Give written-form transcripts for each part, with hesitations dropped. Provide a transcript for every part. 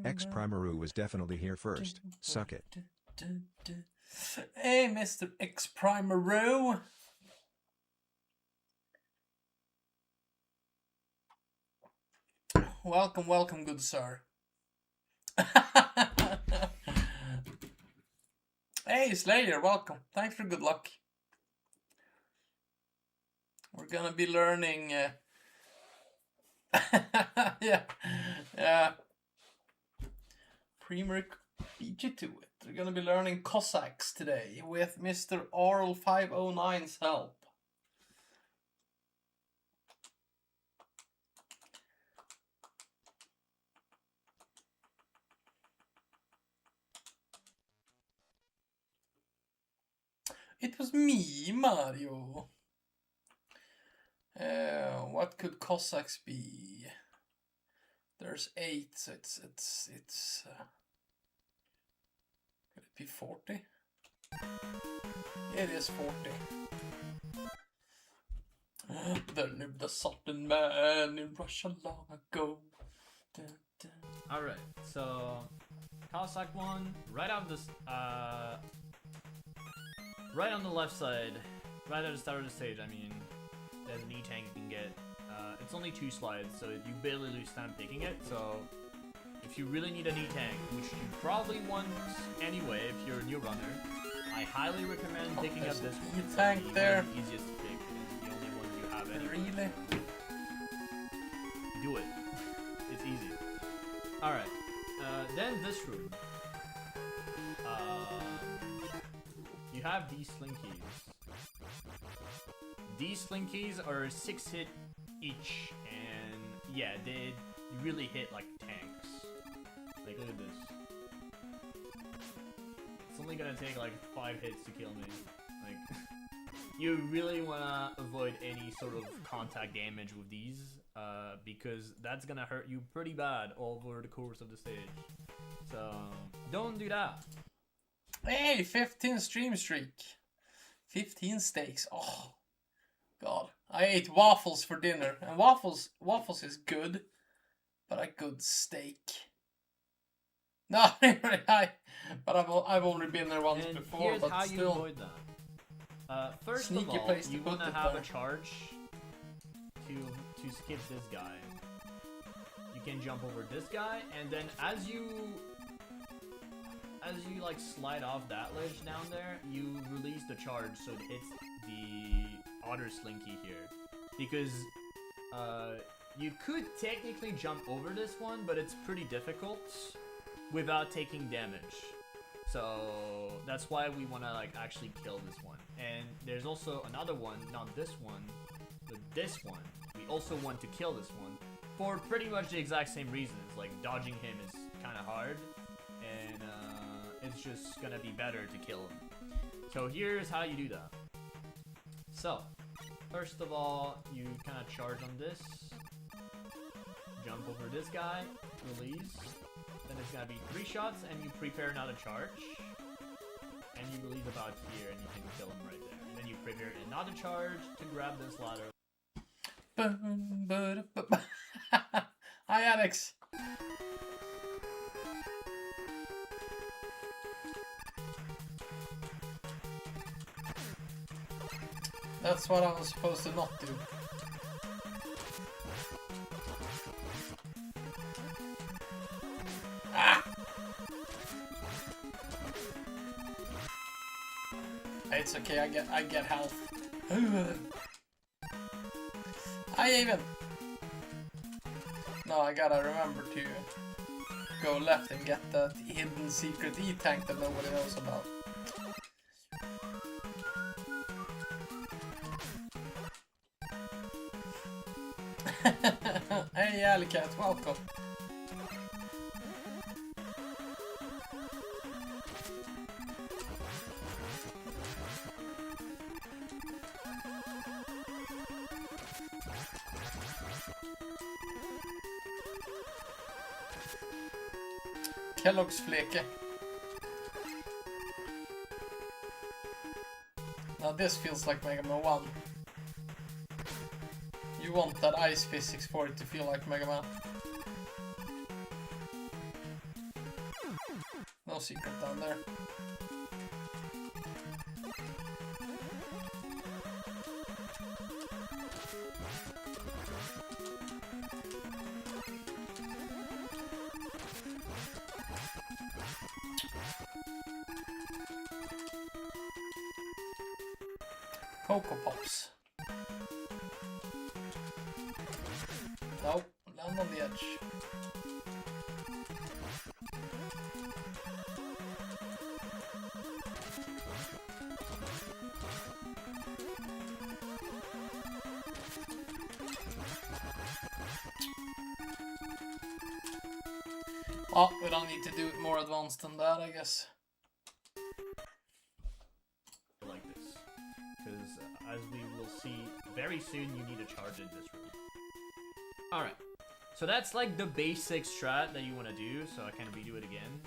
X Primaru was definitely here first. Suck it. Hey, Mr. X Primaru. Welcome, welcome, good sir. Hey, Slayer, welcome. Thanks for good luck. We're gonna be learning. Yeah. Premier beat you to it. We're gonna be learning Cossacks today with Mr. Arl 509's help. It was me, Mario. What could Cossacks be? There's 8, so it's could it be 40? It is 40. There lived a certain man in Russia long ago. Dun, dun. Alright, so Cossack 1, right on this right on the left side, right at the start of the stage, I mean, there's an E-tank you can get. It's only 2 slides, so you barely lose time picking it, so if you really need an E-tank, which you probably want anyway if you're a new runner, I highly recommend picking up this one. E-tank there. The easiest to pick, it's the only one you have anyway. Really? Do it. It's easy. Alright, then this room. You have these slinkies. These slinkies are 6-hit each, and yeah, they really hit like tanks. Like, look at this. It's only gonna take like 5 hits to kill me. Like, you really wanna avoid any sort of contact damage with these, because that's gonna hurt you pretty bad over the course of the stage. So, don't do that. Hey, 15 stream streak. 15 steaks. Oh, God. I ate waffles for dinner. And waffles is good. But a good steak. No, but I've only been there once before, here's but how still. you avoid that. First Sneaky of all, place to you put wanna it have there. a charge to skip this guy. You can jump over this guy, and then as you like slide off that ledge down there, you release the charge so it hits the other slinky here. Because you could technically jump over this one, but it's pretty difficult without taking damage. So that's why we want to like actually kill this one. And there's also another one, not this one, but this one. We also want to kill this one for pretty much the exact same reasons. Like, dodging him is kind of hard, and it's just gonna be better to kill him. So here's how you do that. So, first of all, you kind of charge on this, jump over this guy, release, then it's gonna be 3 shots, and you prepare another charge, and you release about here, and you can kill him right there. And then you prepare another charge to grab this ladder. Hi, Alex. That's what I was supposed to not do. Ah! It's okay, I get health. Hi, Even. No, I gotta remember to go left and get that hidden secret E-tank that nobody knows about. Hey, Alicat, welcome. Kellogg's fleke. Now this feels like Megaman 1. You want that ice physics for it to feel like Megaman. no secret down there. Cocoa Pops. Nope, land on the edge. Oh, we don't need to do it more advanced than that, I guess. Like this, because as we will see very soon, you need a charge in this room. All right, so that's like the basic strat that you want to do. So I can redo it again.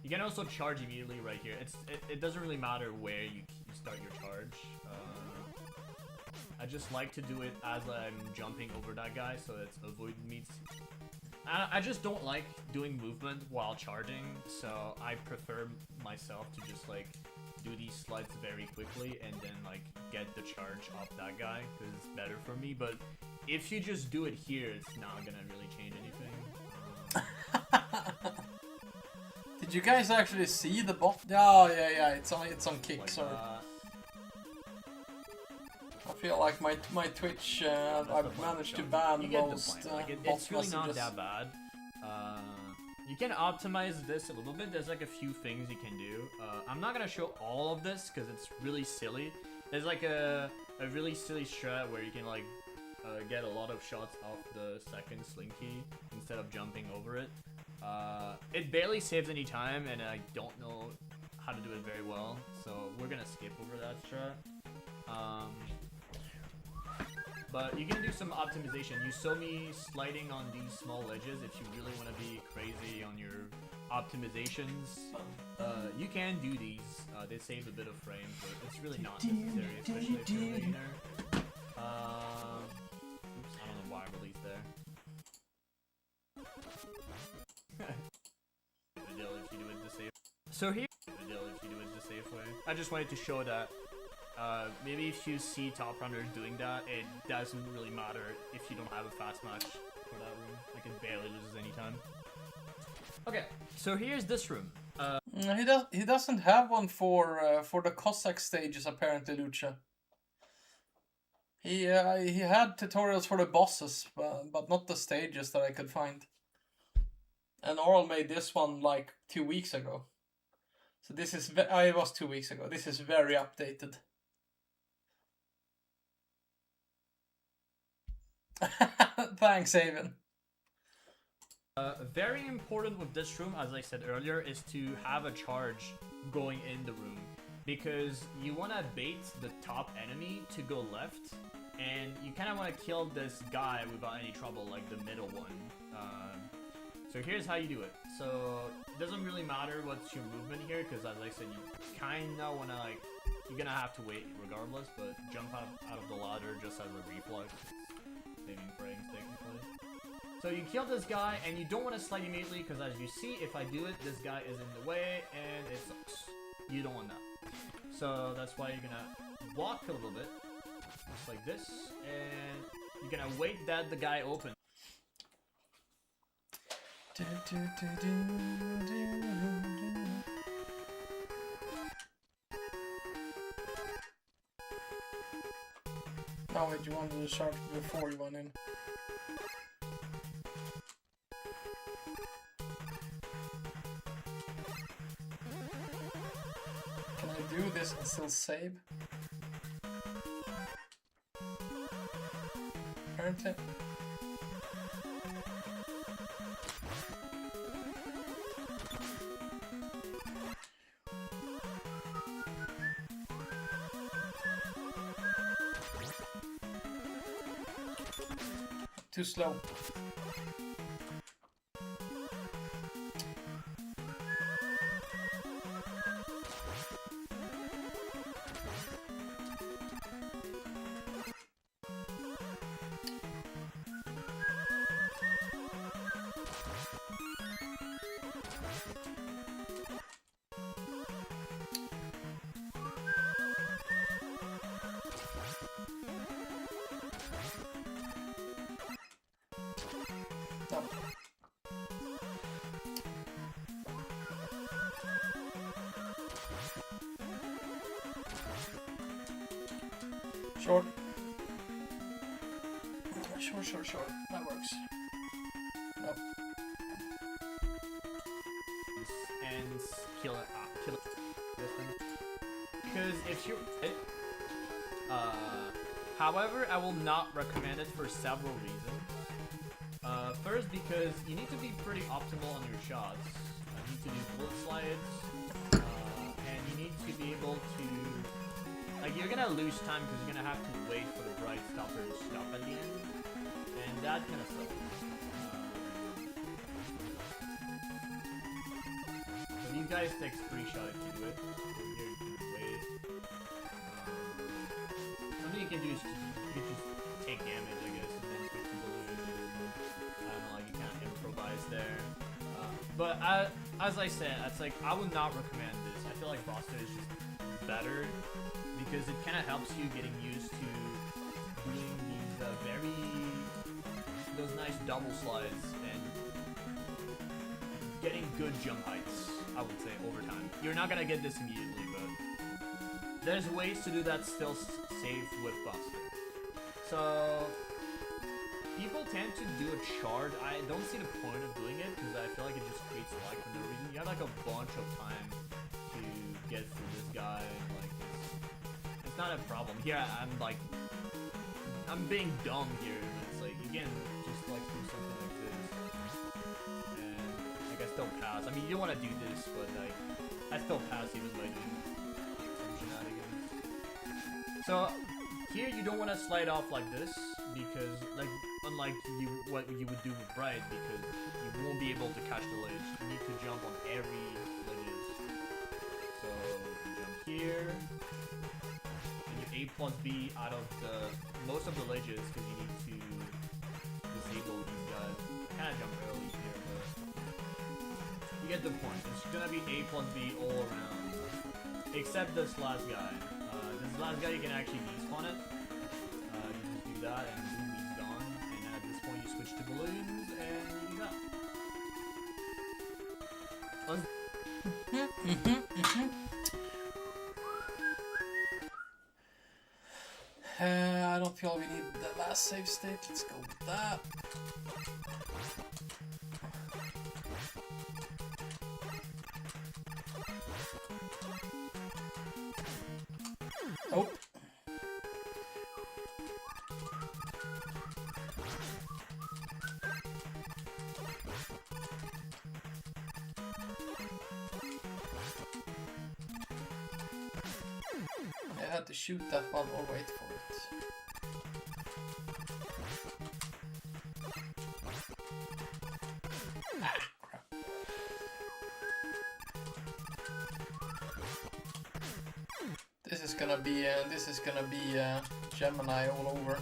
You can also charge immediately right here. It doesn't really matter where you start your charge. I just like to do it as I'm jumping over that guy, so it's avoid me. I just don't like doing movement while charging, so I prefer myself to just like do these slides very quickly and then like get the charge off that guy because it's better for me. But if you just do it here, it's not gonna really change anything. Did you guys actually see the bot? Oh yeah, it's on kick. Like sorry. I feel like my Twitch, I've managed to ban most it's really messages. not that bad. You can optimize this a little bit. There's like a few things you can do. I'm not gonna show all of this because it's really silly. There's like a really silly strat where you can like get a lot of shots off the second slinky instead of jumping over it. It barely saves any time, and I don't know how to do it very well, so we're gonna skip over that strat. But you can do some optimization. You saw me sliding on these small ledges. If you really want to be crazy on your optimizations, you can do these. They save a bit of frame, but it's really not necessary, especially if you're a beginner. Oops, I don't know why I released there. If you do it the safe. So here, if you do it the safe way. I just wanted to show that. Maybe if you see top runners doing that, it doesn't really matter if you don't have a fast match for that room. Like it barely loses any time. Okay, so here's this room. He doesn't have one for the Cossack stages apparently, Lucha. He had tutorials for the bosses, but not the stages that I could find. And Oral made this one like 2 weeks ago. So this is it was 2 weeks ago. This is very updated. Thanks, Aven. Very important with this room, as I said earlier, is to have a charge going in the room. Because you want to bait the top enemy to go left, and you kind of want to kill this guy without any trouble, like the middle one. So here's how you do it. So it doesn't really matter what's your movement here, because as I said, you kind of want to like, you're going to have to wait regardless, but jump out of the ladder just as a reflex. Saving frames technically. So you kill this guy, and you don't want to slide immediately, because as you see, if I do it, this guy is in the way, and it sucks. You don't want that. So that's why you're gonna walk a little bit, just like this, and you're gonna wait that the guy opens. Oh wait, you wanted to start before you went in. Can I do this and still save? Apparently. Too slow. No. Short. Short. That works. Nope. And kill it. Kill it. This thing. Because if you. However, I will not recommend it for several reasons. First, because you need to be pretty optimal on your shots. You need to do bullet slides, and you need to be able to. Like, you're gonna lose time because you're gonna have to wait for the bright stopper to stop at the end, and that kind of sucks. So these guys take 3 shots if you do it. Here you can wait. Something you can do is you just take damage, I guess, and then switch to balloon. I don't know, like you can't improvise there. But as I said, it's like I would not recommend this. I feel like Buster is just better because it kind of helps you getting used to doing these those nice double slides and getting good jump heights. I would say over time. You're not gonna get this immediately, but there's ways to do that still safe with Buster. So people tend to do a charge. I don't see the point of doing it because I feel like it just creates lag for no reason. You have like a bunch of time to get through this guy. Like it's not a problem. Here I'm being dumb here. It's like you can just like do something like this, and like I still pass. I mean, you don't want to do this, but like I still pass even by doing some shenanigans. So here you don't want to slide off like this because like unlike what you would do with Bright, because you won't be able to catch the ledge. You need to jump on every ledges. So you jump here. A plus B out of most of the ledges because you need to disable these guys. Kind of jump early here, but you get the point. It's gonna be A plus B all around, except this last guy. This last guy you can actually despawn it. You just do that and boom, he's gone. And at this point you switch to balloons and you do that. I don't feel we need the last save state. Let's go with that. Oh. I had to shoot that one or wait for it. Ah, crap. This is gonna be Gemini all over.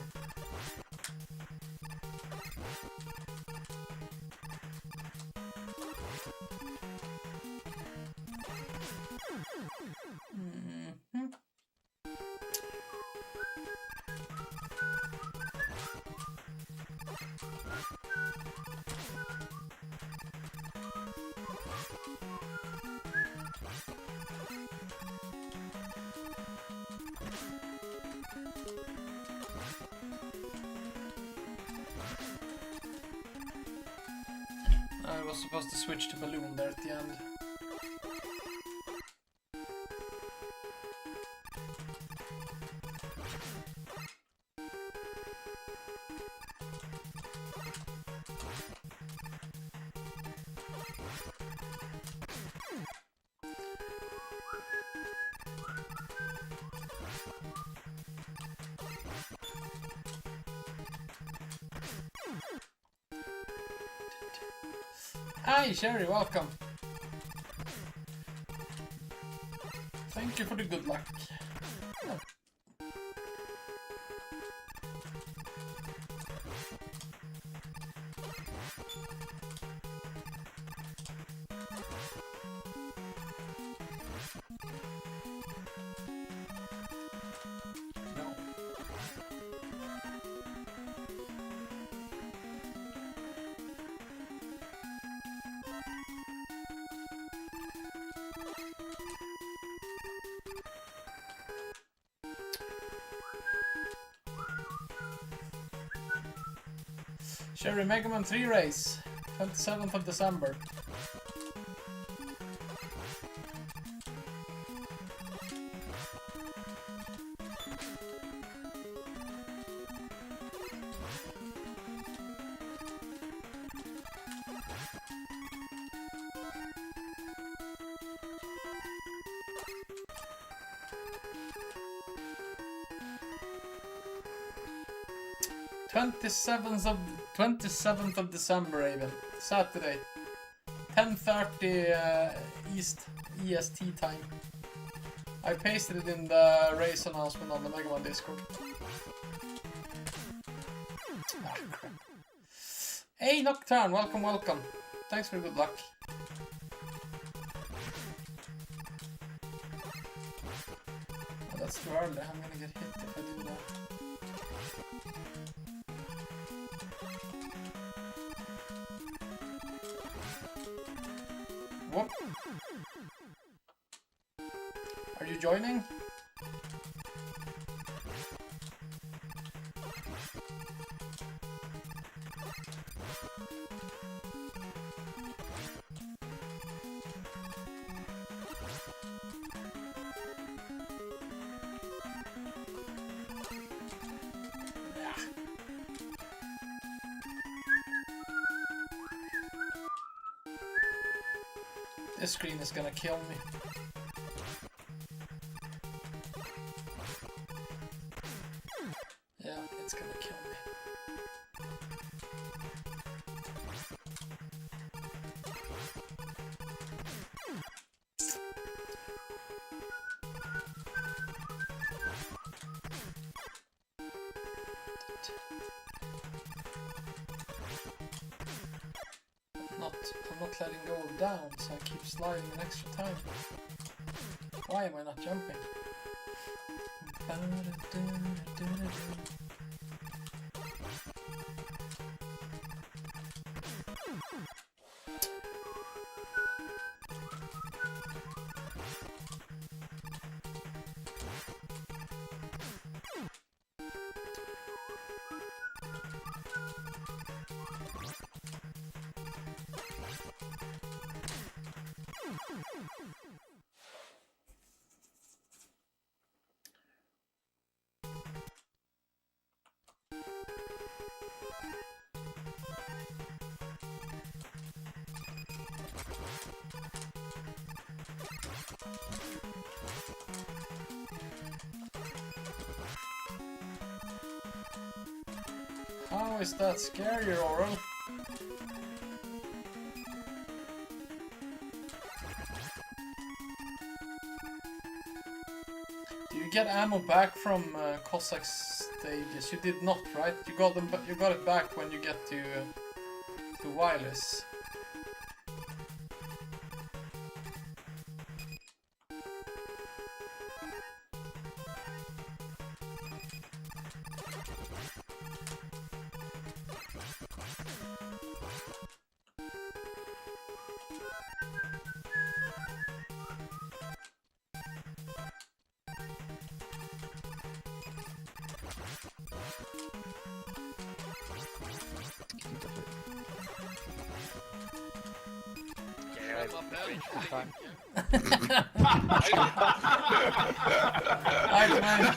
I was supposed to switch to balloon there at the end. Hi, Sherry, welcome. Thank you for the good luck. Oh. No. Cherry Megaman 3 race, 27th of December. Twenty-seventh of December, even Saturday, 10:30 East EST time. I pasted it in the race announcement on the Megaman Discord. Ah, crap. Hey Nocturne, welcome, welcome. Thanks for good luck. Oh, that's too early. I'm gonna get hit if I do that. What? Are you joining? This screen is gonna kill me. Yeah, it's gonna kill me. I'm not letting go of down, so I keep sliding an extra time. Why am I not jumping? How is that scary, Oral? Do you get ammo back from Cossack stages? You did not, right? You got them, but you got it back when you get to wireless. Alright, man.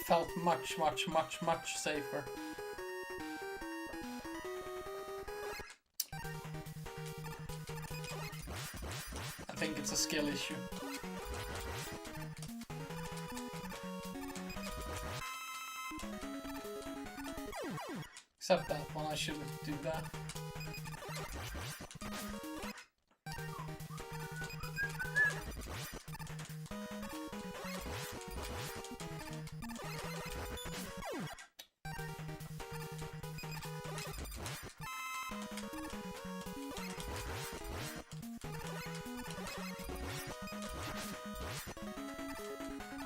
felt much safer. I think it's a skill issue. Except that one, I shouldn't do that.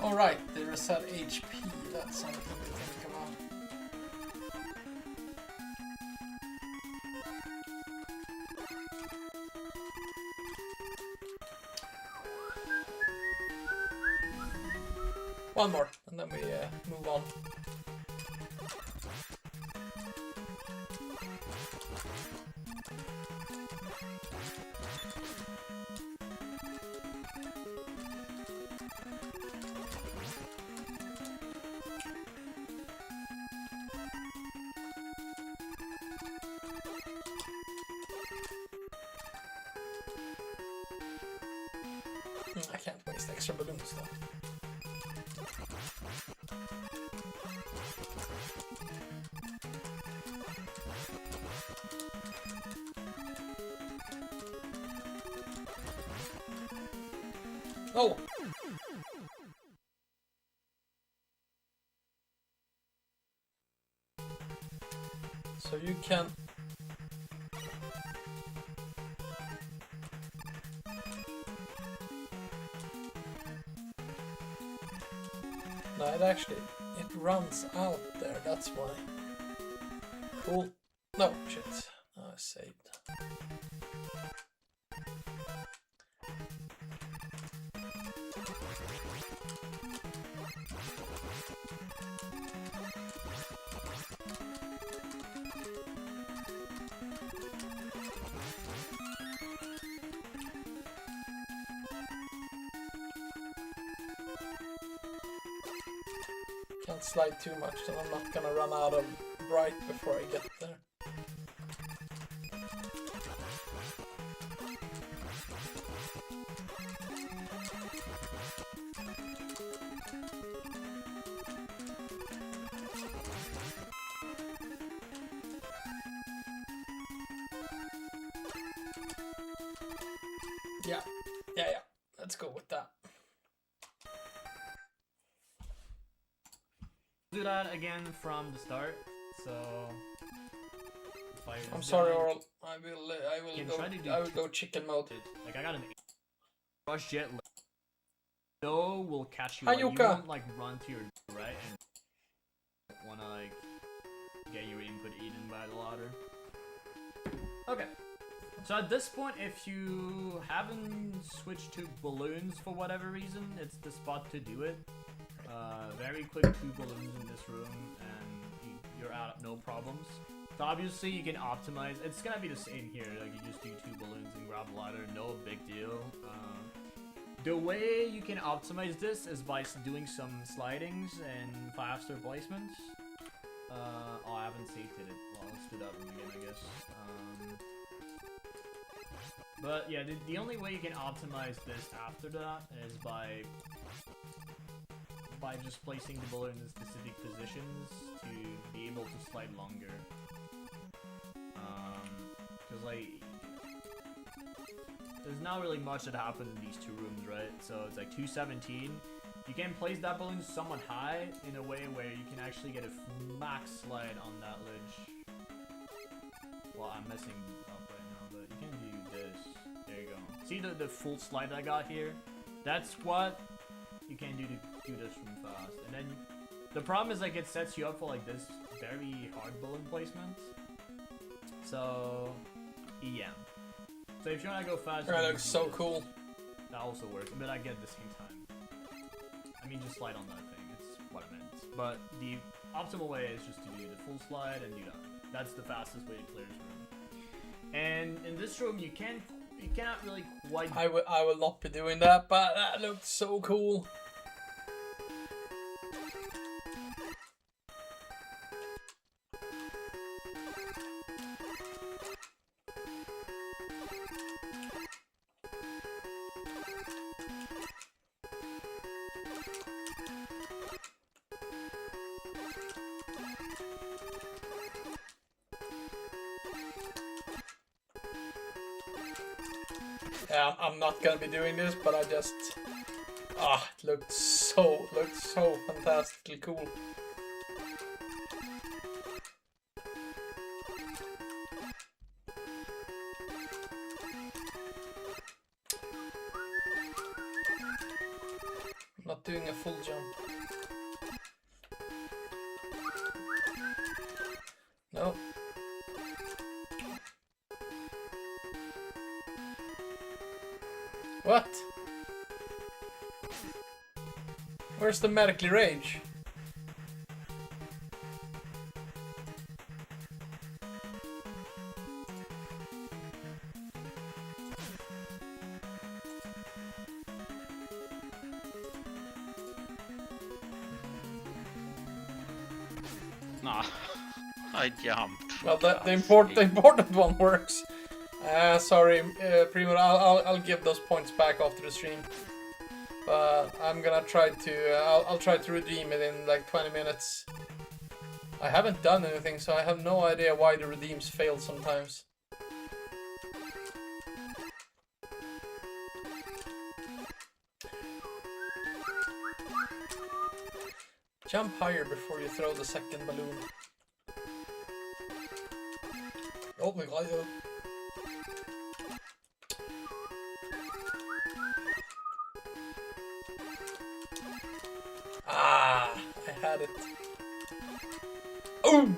Alright, they reset HP, that's something to think about. One more, and then we move on. I can't waste extra balloons though. Oh! So you can... No, it runs out there, that's why. Cool. No, shit. I saved. Can't slide too much, then I'm not gonna run out of bright before I get there. Yeah, let's go with that. Do that again from the start. So I'm sorry, Oral. I will go chicken mode. Like I got an rush jet. No, will catch you. Hi, Like, you Yuka. won't like run to your right and wanna like get your input eaten by the ladder. Okay. So at this point, if you haven't switched to balloons for whatever reason, it's the spot to do it. Very quick 2 balloons in this room, and you're out, no problems. So obviously you can optimize. It's gonna be the same here. Like you just do 2 balloons and grab a ladder, no big deal. The way you can optimize this is by doing some slidings and faster placements. Oh, I haven't saved it. Well, let's do that one again, I guess. But yeah, the only way you can optimize this after that is by just placing the balloon in specific positions to be able to slide longer. Because like, there's not really much that happened in these 2 rooms, right? So it's like 217. You can place that balloon somewhat high in a way where you can actually get a max slide on that ledge. Well, I'm messing up right now, but you can do this. There you go. See the full slide I got here? That's what you can do to do this from fast. And then the problem is like it sets you up for like this very hard balloon placement. So yeah. So if you wanna go fast, That looks so cool. That also works, but I get at the same time. I mean, just slide on that thing. It's what I meant. But the optimal way is just to do the full slide and do that. That's the fastest way to clear this room. And in this room, you cannot really quite. I will not be doing that, but that looked so cool. Yeah, I'm not gonna be doing this, but I just it looked so fantastically cool. I'm not doing a full jump. No. What? Where's the medically rage? Nah, I jumped. Well, the important one works. Sorry, Primo. I'll give those points back after the stream. But I'm gonna try to. I'll try to redeem it in like 20 minutes. I haven't done anything, so I have no idea why the redeems fail sometimes. Jump higher before you throw the second balloon. Oh my god. Ah, I had it. Oh!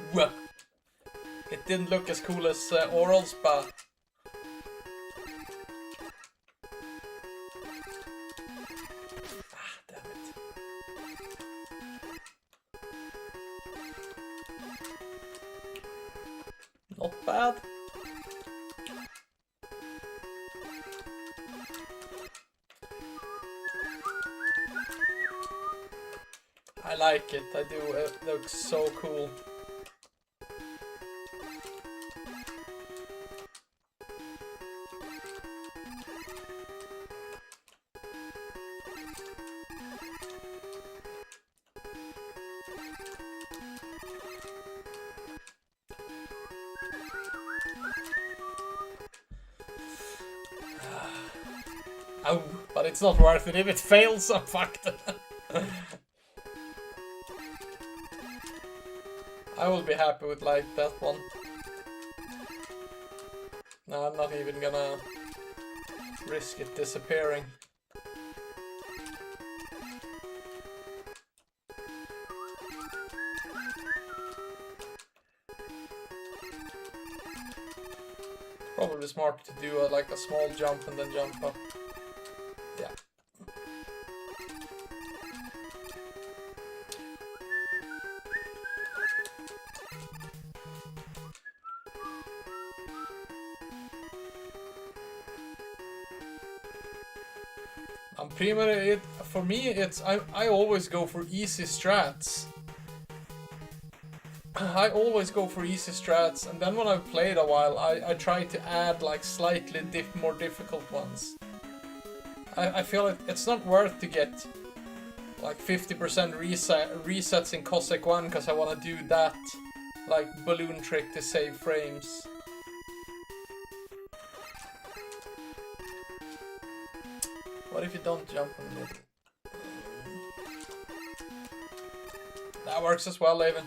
It didn't look as cool as Oral's, but... Ah, damn it. Not bad. I like it, I do, it looks so cool. Oh, but it's not worth it. If it fails, I'm fucked. I will be happy with like that one. No, I'm not even gonna risk it disappearing. Probably smart to do like a small jump and then jump up. Yeah. I'm pretty much it. For me, it's I always go for easy strats. I always go for easy strats, and then when I've played a while, I try to add like slightly more difficult ones. I feel like it's not worth to get like 50% resets in Cossack 1 because I want to do that like balloon trick to save frames. What if you don't jump in the middle? That works as well, Laven.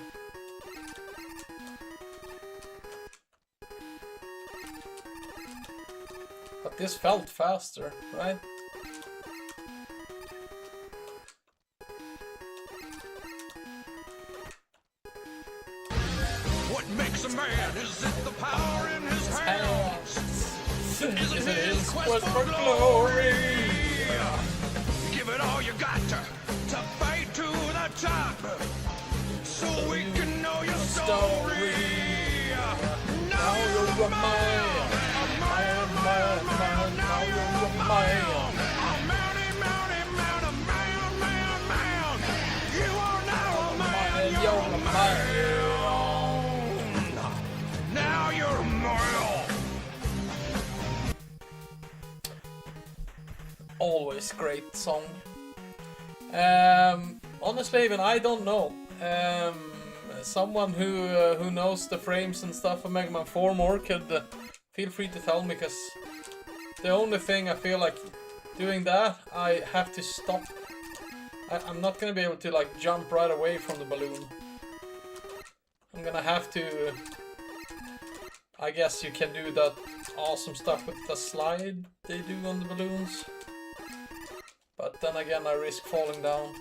But this felt faster, right? What makes a man? Is it the power in his hands? Is it his quest for glory? Give it all you got to fight to the top, so we can know your story. Now you're a man. Now you're a man. A man. You are now a man. You're a man. Now you're a man. Always great song. Honestly, even I don't know. Someone who knows the frames and stuff of Megaman 4 more could feel free to tell me, because The only thing I feel like doing that, I have to stop. I'm not gonna be able to like jump right away from the balloon. I'm gonna have to. I guess you can do that awesome stuff with the slide they do on the balloons. But then again, I risk falling down.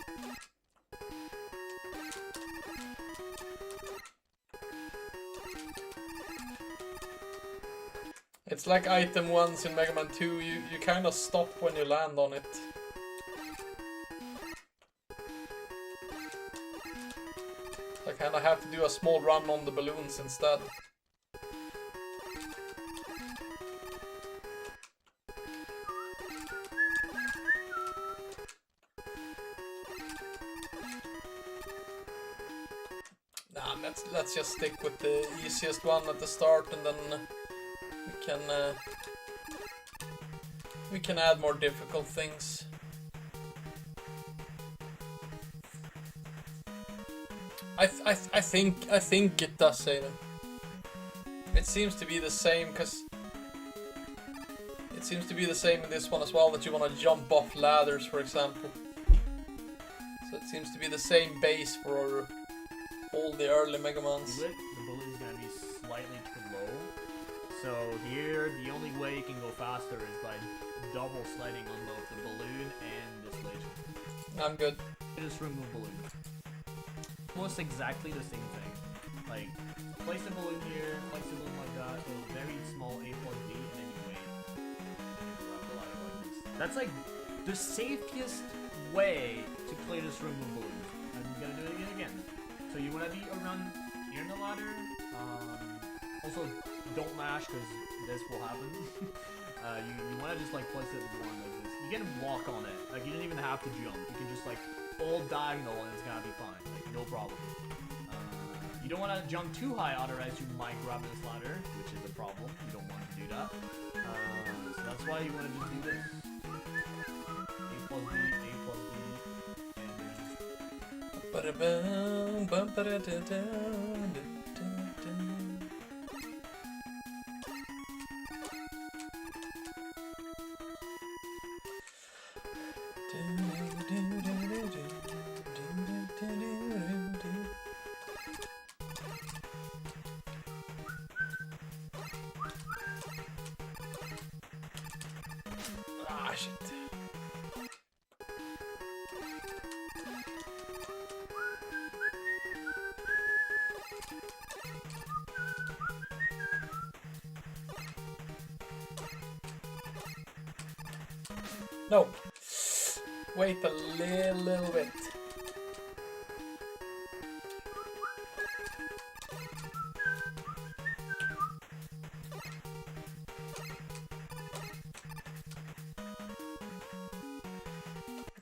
It's like item 1s in Megaman 2, you kind of stop when you land on it. I kind of have to do a small run on the balloons instead. Nah, let's just stick with the easiest one at the start, and then we can add more difficult things. I think it does say them. It seems to be the same, because it seems to be the same in this one as well, that you want to jump off ladders, for example. So it seems to be the same base for all the early Megamans. The balloon's gonna be slightly too low. So here, the only way you can go faster is by double sliding on both the balloon and this laser. I'm good. Just remove balloon. Almost exactly the same thing. Like, place the balloon here, place the balloon like that, a very small A plus B, and then you wait. And you drop the ladder like this. That's like the safest way to play this room with balloons. I'm gonna do it again. So you wanna be around here in the ladder. Also, don't mash, because this will happen. You wanna just like place it one like this. You can walk on it. Like, you don't even have to jump. You can just like all diagonal and it's gonna be fine. Like, no problem. You don't wanna jump too high, otherwise you might grab this ladder, which is a problem. You don't want to do that. So that's why you wanna just do this. A plus B, A plus B, and ah, shit. No. Wait a little bit.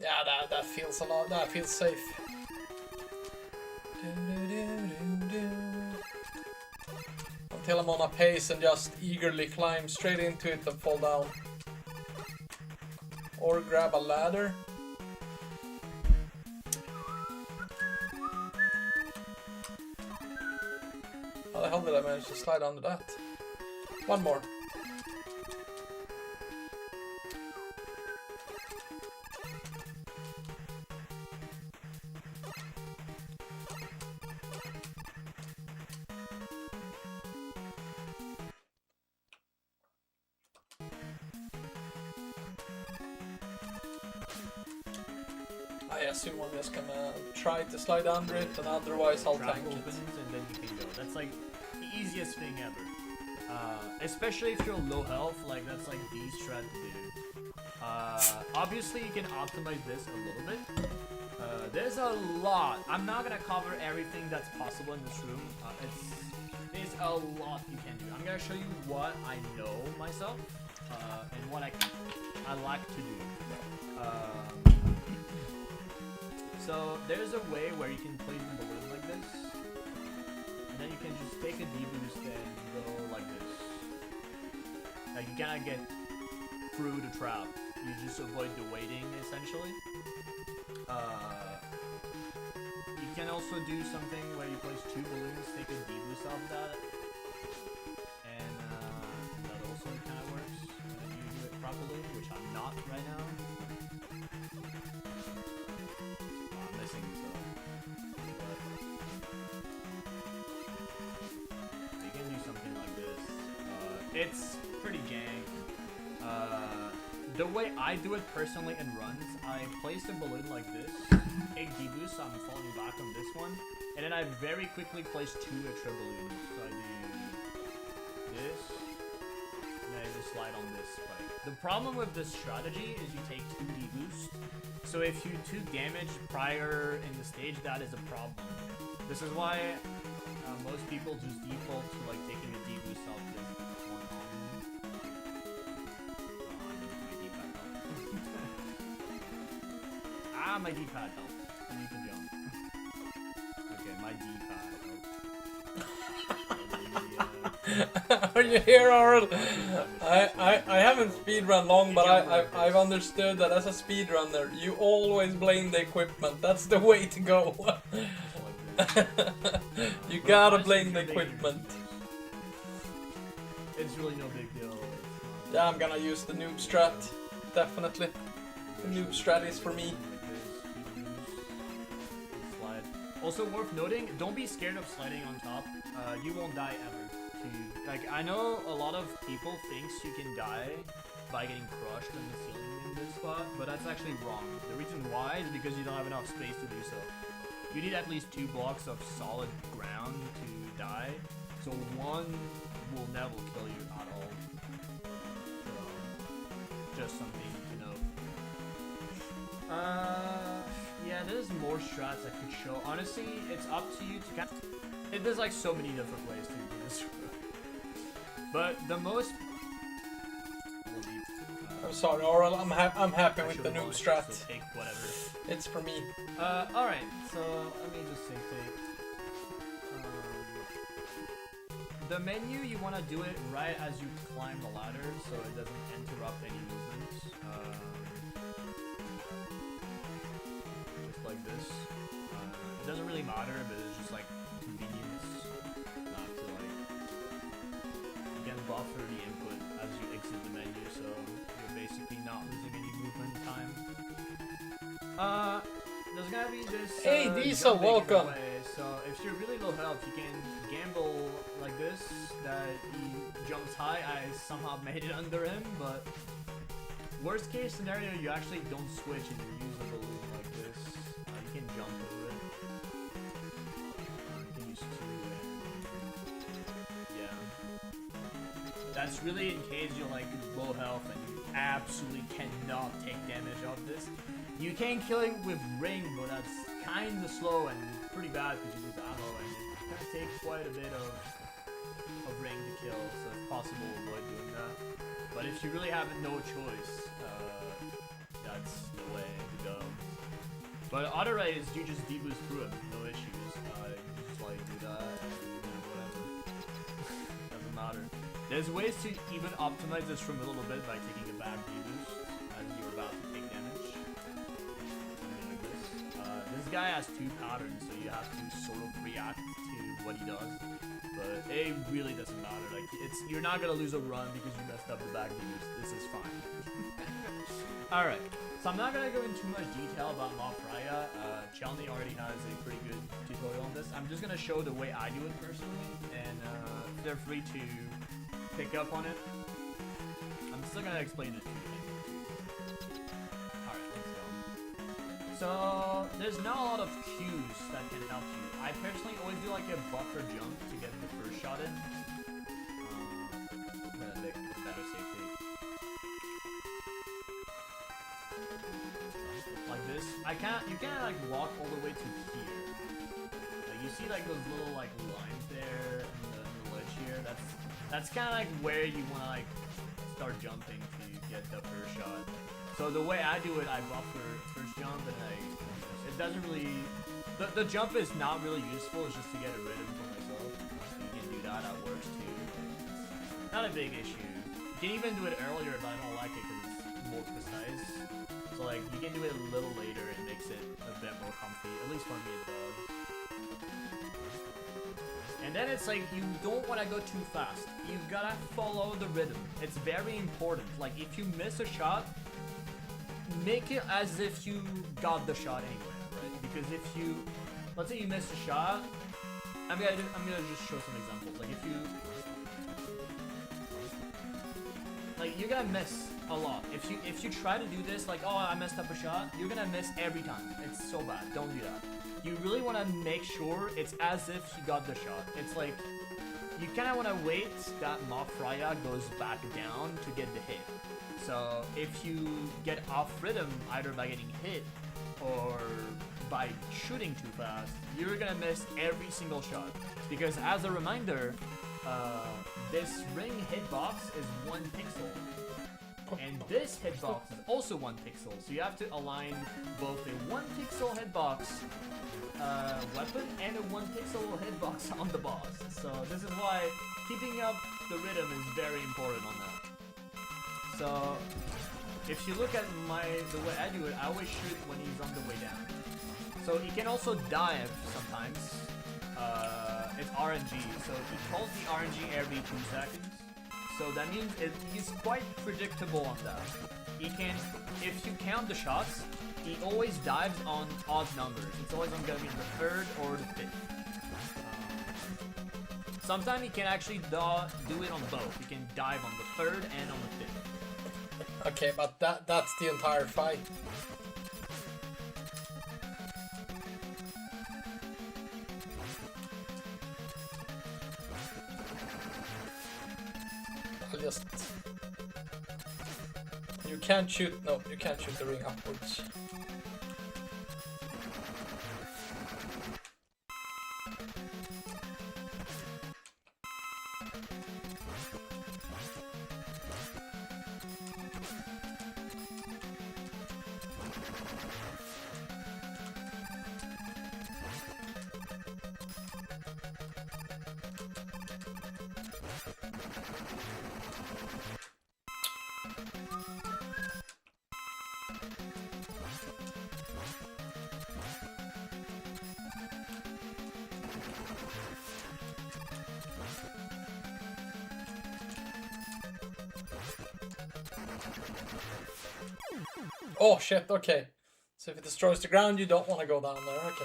Yeah, that feels a lot. That feels safe. Until I'm on a pace and just eagerly climb straight into it and fall down. Or grab a ladder. How the hell did I manage to slide under that? One more. I assume I'm just gonna try to slide under it, and otherwise I'll trap tank opens, it. and then you can go. That's like the easiest thing ever. Especially if you're low health, like that's like the strat to do. Obviously you can optimize this a little bit. There's a lot. I'm not gonna cover everything that's possible in this room. There's a lot you can do. I'm gonna show you what I know myself, and what I like to do. So there's a way where you can place the balloon like this, and then you can just take a D-boost and go like this. Like, you cannot get through the trap. You just avoid the waiting, essentially. You can also do something where you place 2 balloons, take a D-boost off that, and that also kind of works. And then you do it right now. Oh, I'm missing some. But you can do something like this. It's pretty jank. The way I do it personally in runs, I place a balloon like this, take deboost, so I'm falling back on this one, and then I very quickly place 2 extra balloons. So I do this, and then I just slide on this spike. The problem with this strategy is you take 2 deboost, so if you took damage prior in the stage, that is a problem. This is why most people just default to like taking a deboost off this one on. Ah, my D-pad helped. I need to jump. Okay, my D-pad helped. Are you here, Oral? I haven't speedrun long, but I've understood that as a speedrunner, you always blame the equipment. That's the way to go. You gotta blame the equipment. It's really no big deal. Yeah, I'm gonna use the noob strat. Definitely. The noob strat is for me. Also worth noting, don't be scared of sliding on top. You won't die ever. Like, I know a lot of people thinks you can die by getting crushed in the ceiling in this spot, but that's actually wrong. The reason why is because you don't have enough space to do so. You need at least 2 blocks of solid ground to die, so one will never kill you at all. So, just something to know. Yeah, there's more strats I could show. Honestly, it's up to you to kind of... There's like so many different ways to do this. But the most... I'm sorry, Oral. I'm happy with the noob strat. So take whatever. It's for me. Alright, so let me just take the menu, you want to do it right as you climb the ladder so it doesn't interrupt any movements. Just like this. It doesn't really matter, but it's just like convenience not to like again buffer the input as you exit the menu, so you're basically not losing any movement time. There's gonna be this. Hey, Diesel, welcome. So if you're really low health, you can gamble like this. That he jumps high. I somehow made it under him, but worst case scenario, you actually don't switch and you use the balloon like this. You can jump over it. You can use 2 and yeah. That's really in case you're like low health and you absolutely cannot take damage off this. You can kill him with ring, but that's kind of slow and pretty bad because you lose ammo and it kind of takes quite a bit of ring to kill, so if possible avoid doing that. But if you really have no choice, that's the way to go. But other ways, you just deboost through him, no issues. You just like do that and whatever. Doesn't matter. There's ways to even optimize this from a little bit by taking a bad deboost as you're about to take damage. Like this. This guy has 2 patterns, so you have to sort of react to what he does. But it really doesn't matter. Like you're not gonna lose a run because you messed up the back deboost. This is fine. Alright, so I'm not gonna go into too much detail about Mob Raya. Chelny already has a pretty good tutorial on this. I'm just gonna show the way I do it personally, and they're free to pick up on it. I'm still gonna explain it to you. Alright, let's go. So, there's not a lot of cues that can help you. I personally always do like a buffer jump to get the first shot in. Better safety. Like this. You can't like walk all the way to here. Like you see like those little like lines there in the ledge here. That's kind of like where you want to like start jumping to get the first shot. So the way I do it, I buffer first jump and it doesn't really. The jump is not really useful, it's just to get a rhythm for myself. You can do that, that works too. Not a big issue. You can even do it earlier, but I don't like it because it's more precise. So like, you can do it a little later, it makes it a bit more comfy. At least for me it does. And then it's like, you don't want to go too fast. You've got to follow the rhythm. It's very important. Like, if you miss a shot, make it as if you got the shot anyway, right? Because if you, let's say you missed a shot, I'm gonna just show some examples. Like if you, like you're gonna miss a lot. If you try to do this, like, oh, I messed up a shot, you're gonna miss every time. It's so bad. Don't do that. You really want to make sure it's as if you got the shot. It's like you kind of want to wait that Moth Raya goes back down to get the hit. So if you get off rhythm either by getting hit or by shooting too fast, you're gonna miss every single shot. Because as a reminder, this ring hitbox is 1 pixel. And this hitbox is also 1 pixel. So you have to align both a 1 pixel hitbox weapon and a 1 pixel hitbox on the boss. So this is why keeping up the rhythm is very important on that. So if you look at the way I do it, I always shoot when he's on the way down. So he can also dive sometimes. It's RNG, so he calls the RNG every 2 seconds. So that means he's quite predictable on that. He can, if you count the shots, he always dives on odd numbers. It's always gonna be the 3rd or the 5th. Sometimes he can actually do it on both. He can dive on the 3rd and on the 5th. Okay, but that's the entire fight. I'll just... You can't shoot... No, you can't shoot the ring upwards. Oh shit, okay. So if it destroys the ground, you don't want to go down there, okay.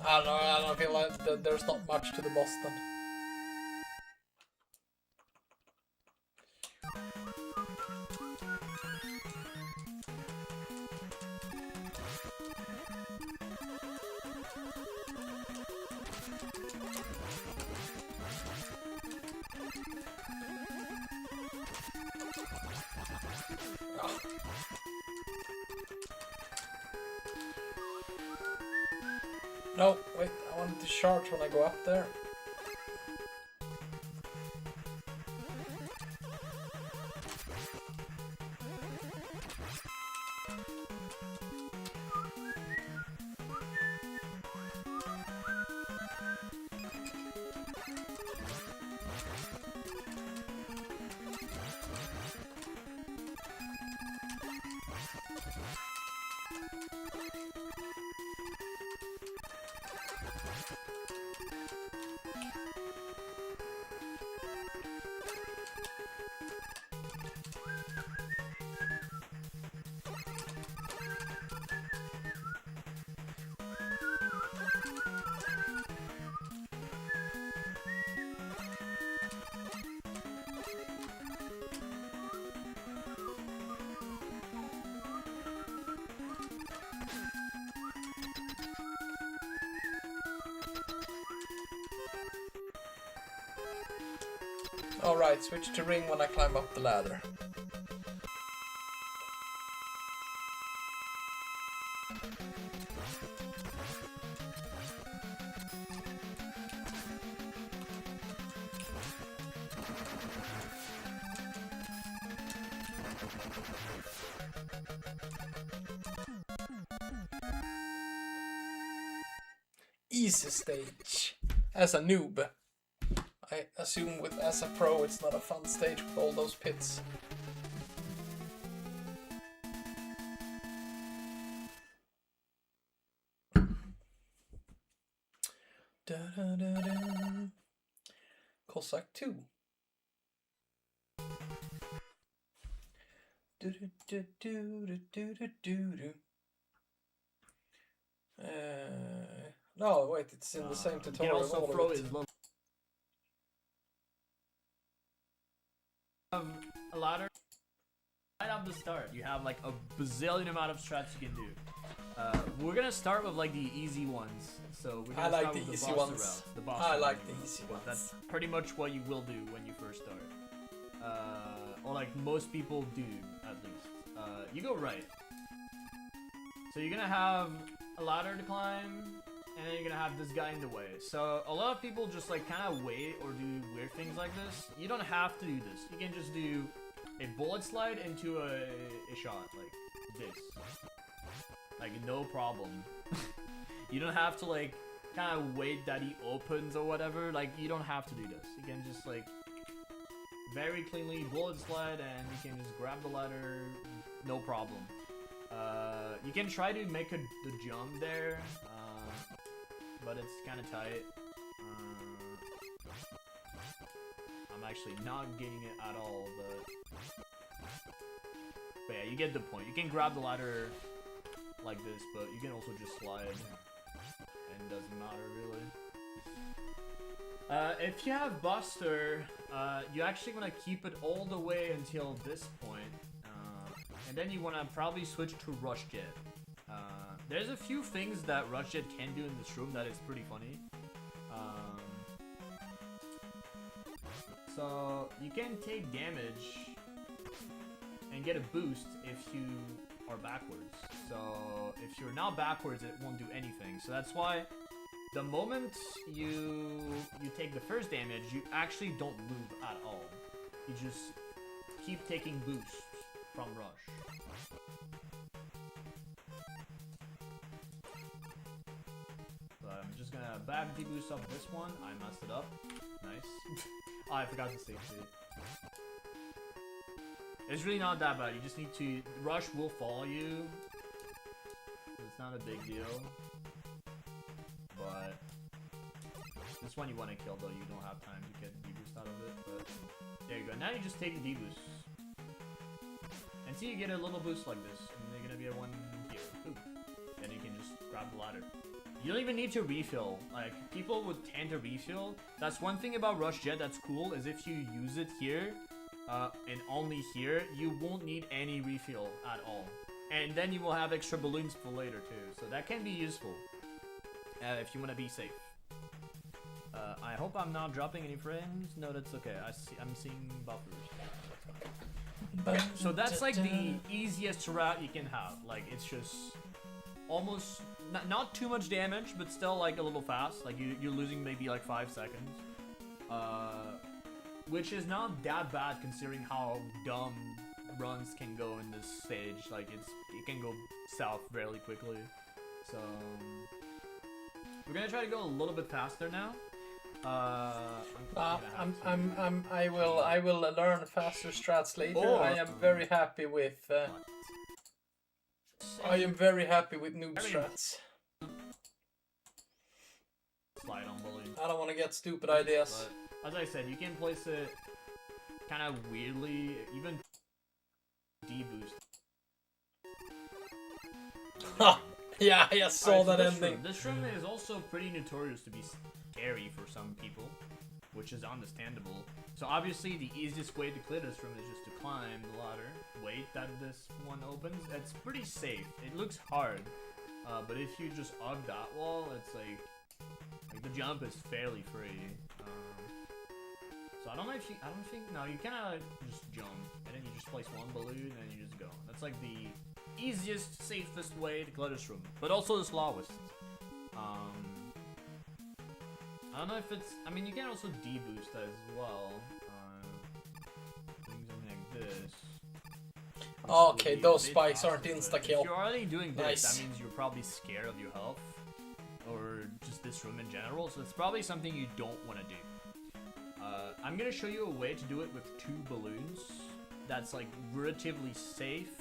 I don't feel like there's not much to the boss then. No, wait, I want to charge when I go up there. Alright, switch to ring when I climb up the ladder. easy stage as a noob. I assume with as a pro it's not a fun stage with all those pits. Da, da, da, da. Cossack 2. Do, do, do, do, do, do, do, do. No, wait, it's in the same You can tutorial. also all of throw it. his level. A ladder. Right off the start, you have like a bazillion amount of strats you can do. We're gonna start with like the easy ones. So we're gonna I like start the with easy boss ones. route, the boss I route like anyway, the easy because ones. That's pretty much what you will do when you first start. Or like most people do, at least. You go right. So you're gonna have a ladder to climb, and then you're gonna have this guy in the way. So a lot of people just like kind of wait or do weird things like this. You don't have to do this. You can just do a bullet slide into a shot like this. Like no problem. You don't have to like kind of wait that he opens or whatever. Like you don't have to do this. You can just like very cleanly bullet slide and you can just grab the ladder, no problem. You can try to make the jump there, but it's kind of tight. I'm actually not getting it at all, but yeah, you get the point. You can grab the ladder like this, but you can also just slide, and it doesn't matter really. If you have Buster, you actually want to keep it all the way until this point. And then you want to probably switch to Rush Jet. There's a few things that Rush Jet can do in this room that is pretty funny. So you can take damage and get a boost if you are backwards. So if you're not backwards, it won't do anything. So that's why the moment you take the first damage, you actually don't move at all. You just keep taking boosts from Rush. So I'm just gonna back deboost up this one. I messed it up. Nice. Oh, I forgot to save it. It's really not that bad. You just need to... Rush will follow you. It's not a big deal. But... this one you want to kill though. You don't have time to get deboost out of it. But there you go. Now you just take deboost. And see, you get a little boost like this. And they're gonna be a one here. Ooh. And you can just grab the ladder. You don't even need to refill. Like, people would tend to refill. That's one thing about Rush Jet that's cool, is if you use it here, and only here, you won't need any refill at all. And then you will have extra balloons for later too. So that can be useful, if you want to be safe. I hope I'm not dropping any frames. No, that's okay. I'm seeing buffers. Okay, so that's like the easiest route you can have. Like, it's just almost not too much damage, but still like a little fast. Like you're losing maybe like 5 seconds, which is not that bad considering how dumb runs can go in this stage. Like it can go south fairly quickly. So we're gonna try to go a little bit faster now. I will learn faster strats later. Or, I am very happy with. I am very happy with noob strats. Slide on balloon. I don't want to get stupid ideas. But, as I said, you can place it kind of weirdly, even deboost. Ha! Yeah, I saw Alright, so that ending. This room is also pretty notorious to be scary for some people, which is understandable. So obviously the easiest way to clear this room is just to climb the ladder, wait that this one opens. It's pretty safe. It looks hard, but if you just hug that wall, it's like the jump is fairly free. So I don't know if you, no, you kind of just jump, and then you just place one balloon, and you just go. That's like the easiest, safest way to clear this room, but also the slowest. I don't know if it's, I mean, you can also deboost as well. Doing something like this. Okay, those spikes aren't If insta-kill. you're already doing this, Nice. that means you're probably scared of your health. Or just this this room in general, so it's probably something you don't want to do. I'm gonna show you a way to do it with 2 balloons. That's like relatively safe,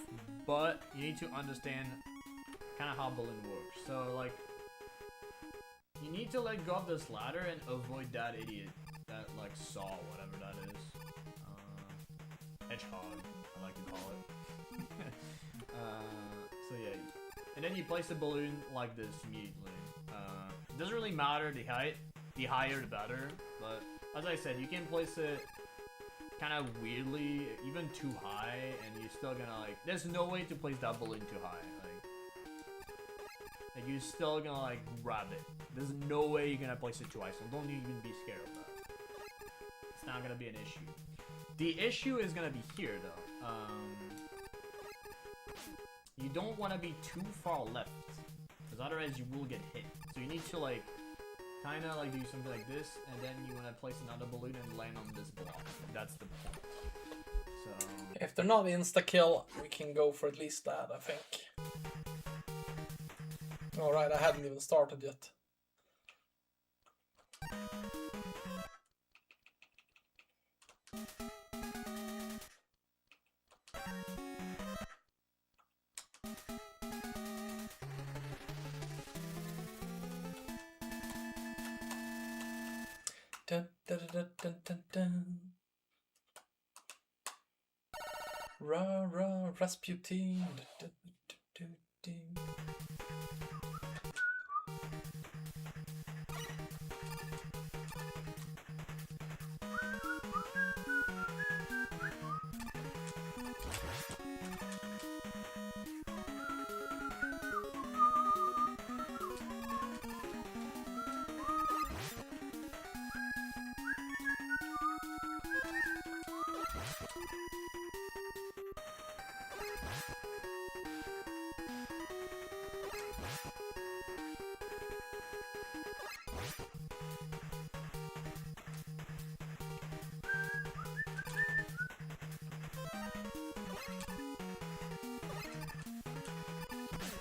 but you need to understand kind of how balloon works. So like, you need to let go of this ladder and avoid that idiot, that like saw, whatever that is. Hedgehog, I like to call it. So yeah, and then you place the balloon like this immediately. It doesn't really matter the height, the higher the better, but as I said, you can place it kind of weirdly, even too high, and you're still gonna like, there's no way to place that balloon too high, like you're still gonna like grab it. There's no way you're gonna place it too high, so don't even be scared of that. It's not gonna be an issue. The issue is gonna be here though. You don't want to be too far left, because otherwise you will get hit. So you need to like, kind of like do something like this, and then you want to place another balloon and land on this block. That's the point. So If they're not insta-kill, we can go for at least that, I think. Alright, I hadn't even started yet. Dun, dun, dun, dun, dun, dun. Ra ra Rasputin. Dun, dun, dun, dun.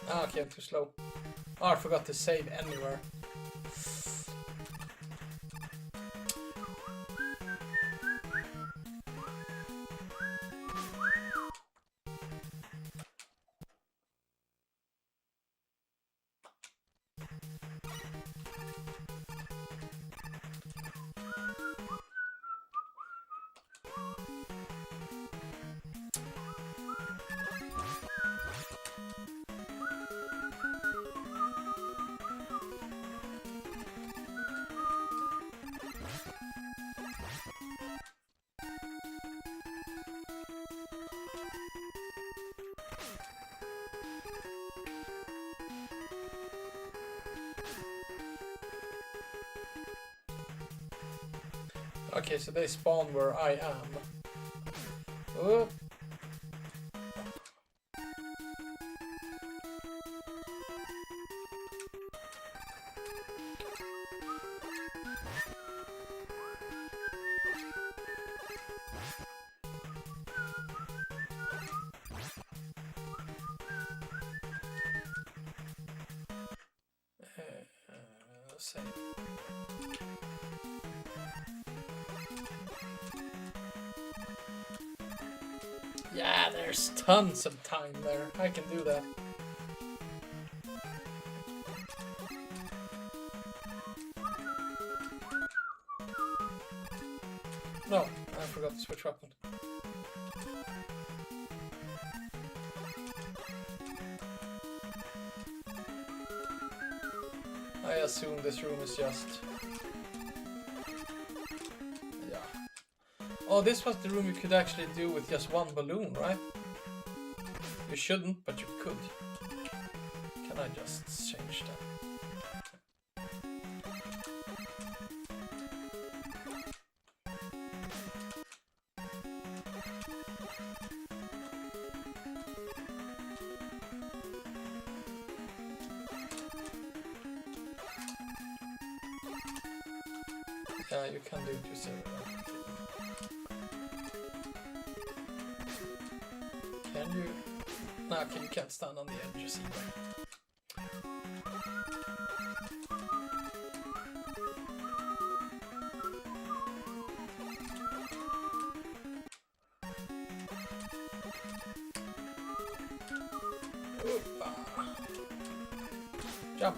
Ah, okay, I'm too slow. Oh, I forgot to save anywhere. Okay, so they spawn where I am. Oh. Save. Yeah, there's tons of time there. I can do that. No, I forgot to switch weapon. I assume this room is just... Yeah. Oh, this was the room you could actually do with just one balloon, right? You shouldn't, but you could. Can I just change that? Yeah, you can do it yourself. Can you? No, okay, you can't stand on the edges either. Oopa. Jump.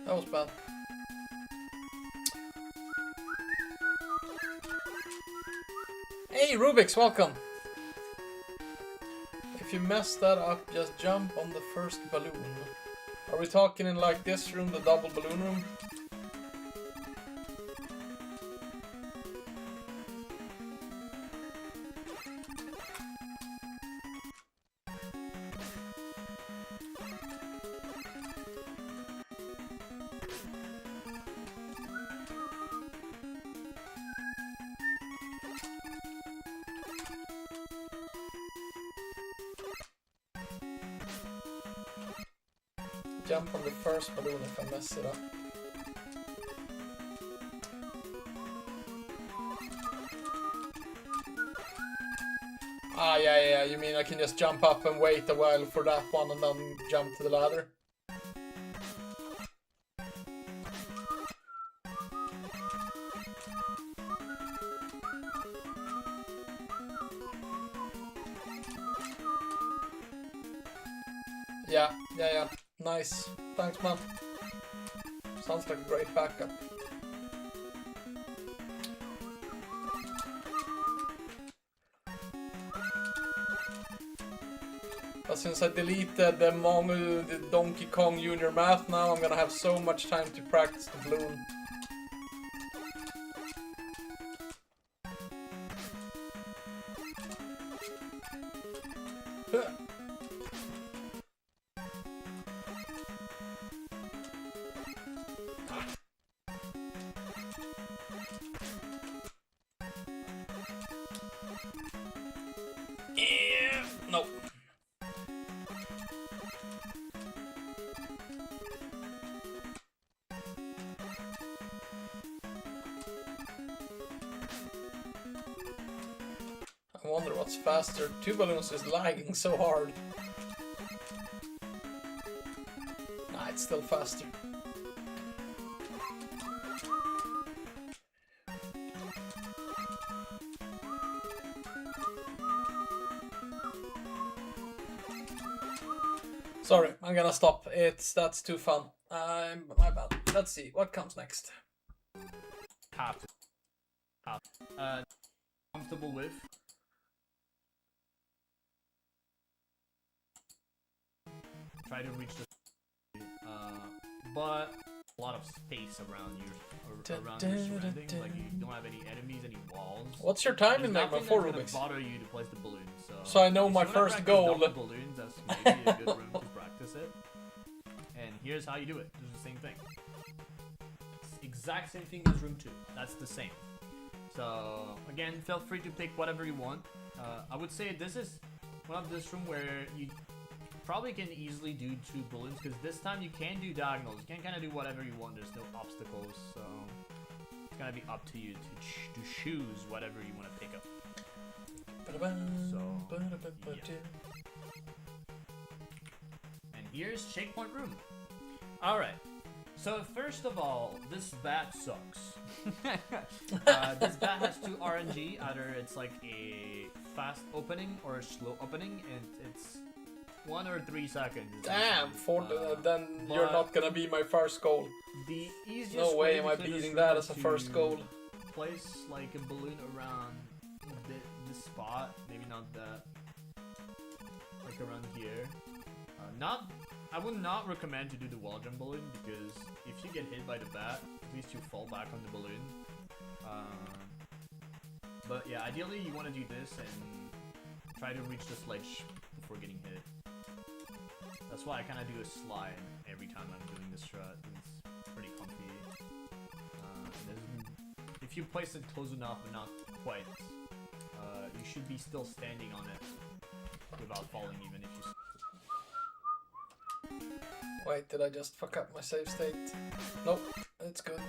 That was bad. Hey Rubik's, welcome! If you mess that up, just jump on the first balloon. Are we talking in like this room, the double balloon room? Jump on the first balloon if I mess it up. Ah, yeah, you mean I can just jump up and wait a while for that one and then jump to the ladder? Yeah. Nice. Thanks, man. Sounds like a great backup. But since I deleted the Donkey Kong Junior math now, I'm gonna have so much time to practice the balloon. No. I wonder what's faster. Two balloons is lagging so hard. Nah, it's still faster. Sorry, I'm gonna stop. That's too fun. My bad. Let's see what comes next. Have to. Comfortable with. Try to reach the. But a lot of space around your surroundings. Like you don't have any enemies, any walls. What's your time in Megaman 4, Rubik's? Bother you to place the balloons. So I know my first goal. Balloons, that's maybe a good room to practice it. And here's how you do it. It's the same thing. It's exact same thing as room 2. That's the same. So again, feel free to pick whatever you want. I would say this is one of this room where you probably can easily do 2 balloons because this time you can do diagonals. You can kind of do whatever you want. There's no obstacles, so it's gonna be up to you to choose whatever you want to pick up. So, yeah. And here's checkpoint room. Alright, so first of all, this bat sucks. This bat has 2 RNG, either it's like a fast opening or a slow opening, and it's 1 or 3 seconds. Damn, then you're not gonna be my first goal. The easiest No way am I beating that as a first goal. Place like a balloon around this spot, maybe not that, like around here. I would not recommend to do the wall jump balloon because if you get hit by the bat, at least you fall back on the balloon. But yeah, ideally you want to do this and try to reach the sledge before getting hit. That's why I kind of do a slide every time I'm doing this strut. It's pretty comfy. If you place it close enough but not quite, you should be still standing on it without falling even if you... Wait, did I just fuck up my save state? Nope, it's good.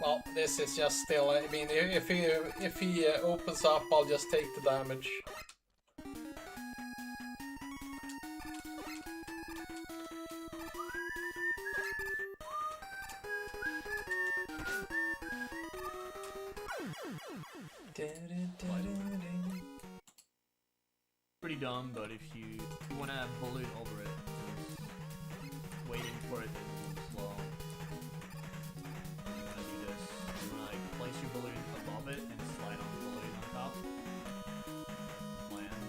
Well, this is just still. I mean, if he opens up, I'll just take the damage. Pretty dumb, but if you want to balloon over it, just waiting for it to move slow. You want to do this. You want to like place your balloon above it and slide on the balloon on top. Land.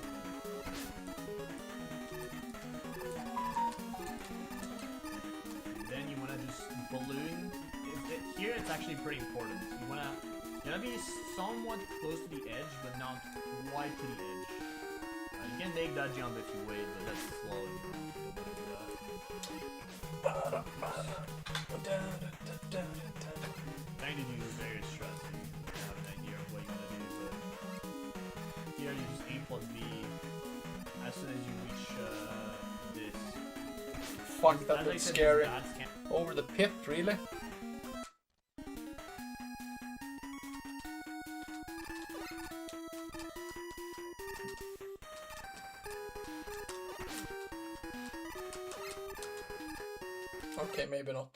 And then you want to just balloon. Here it's actually pretty important. You want to be somewhat close to the edge, but not quite to the edge. You can make that jump if you wait, but that's slow. You don't want to do that. Trying to do is very stressing. You have an idea of what you want to do, but here you just aim plus B as soon as you reach this. Fuck, that looks scary. Over the pit, really? Okay, maybe not.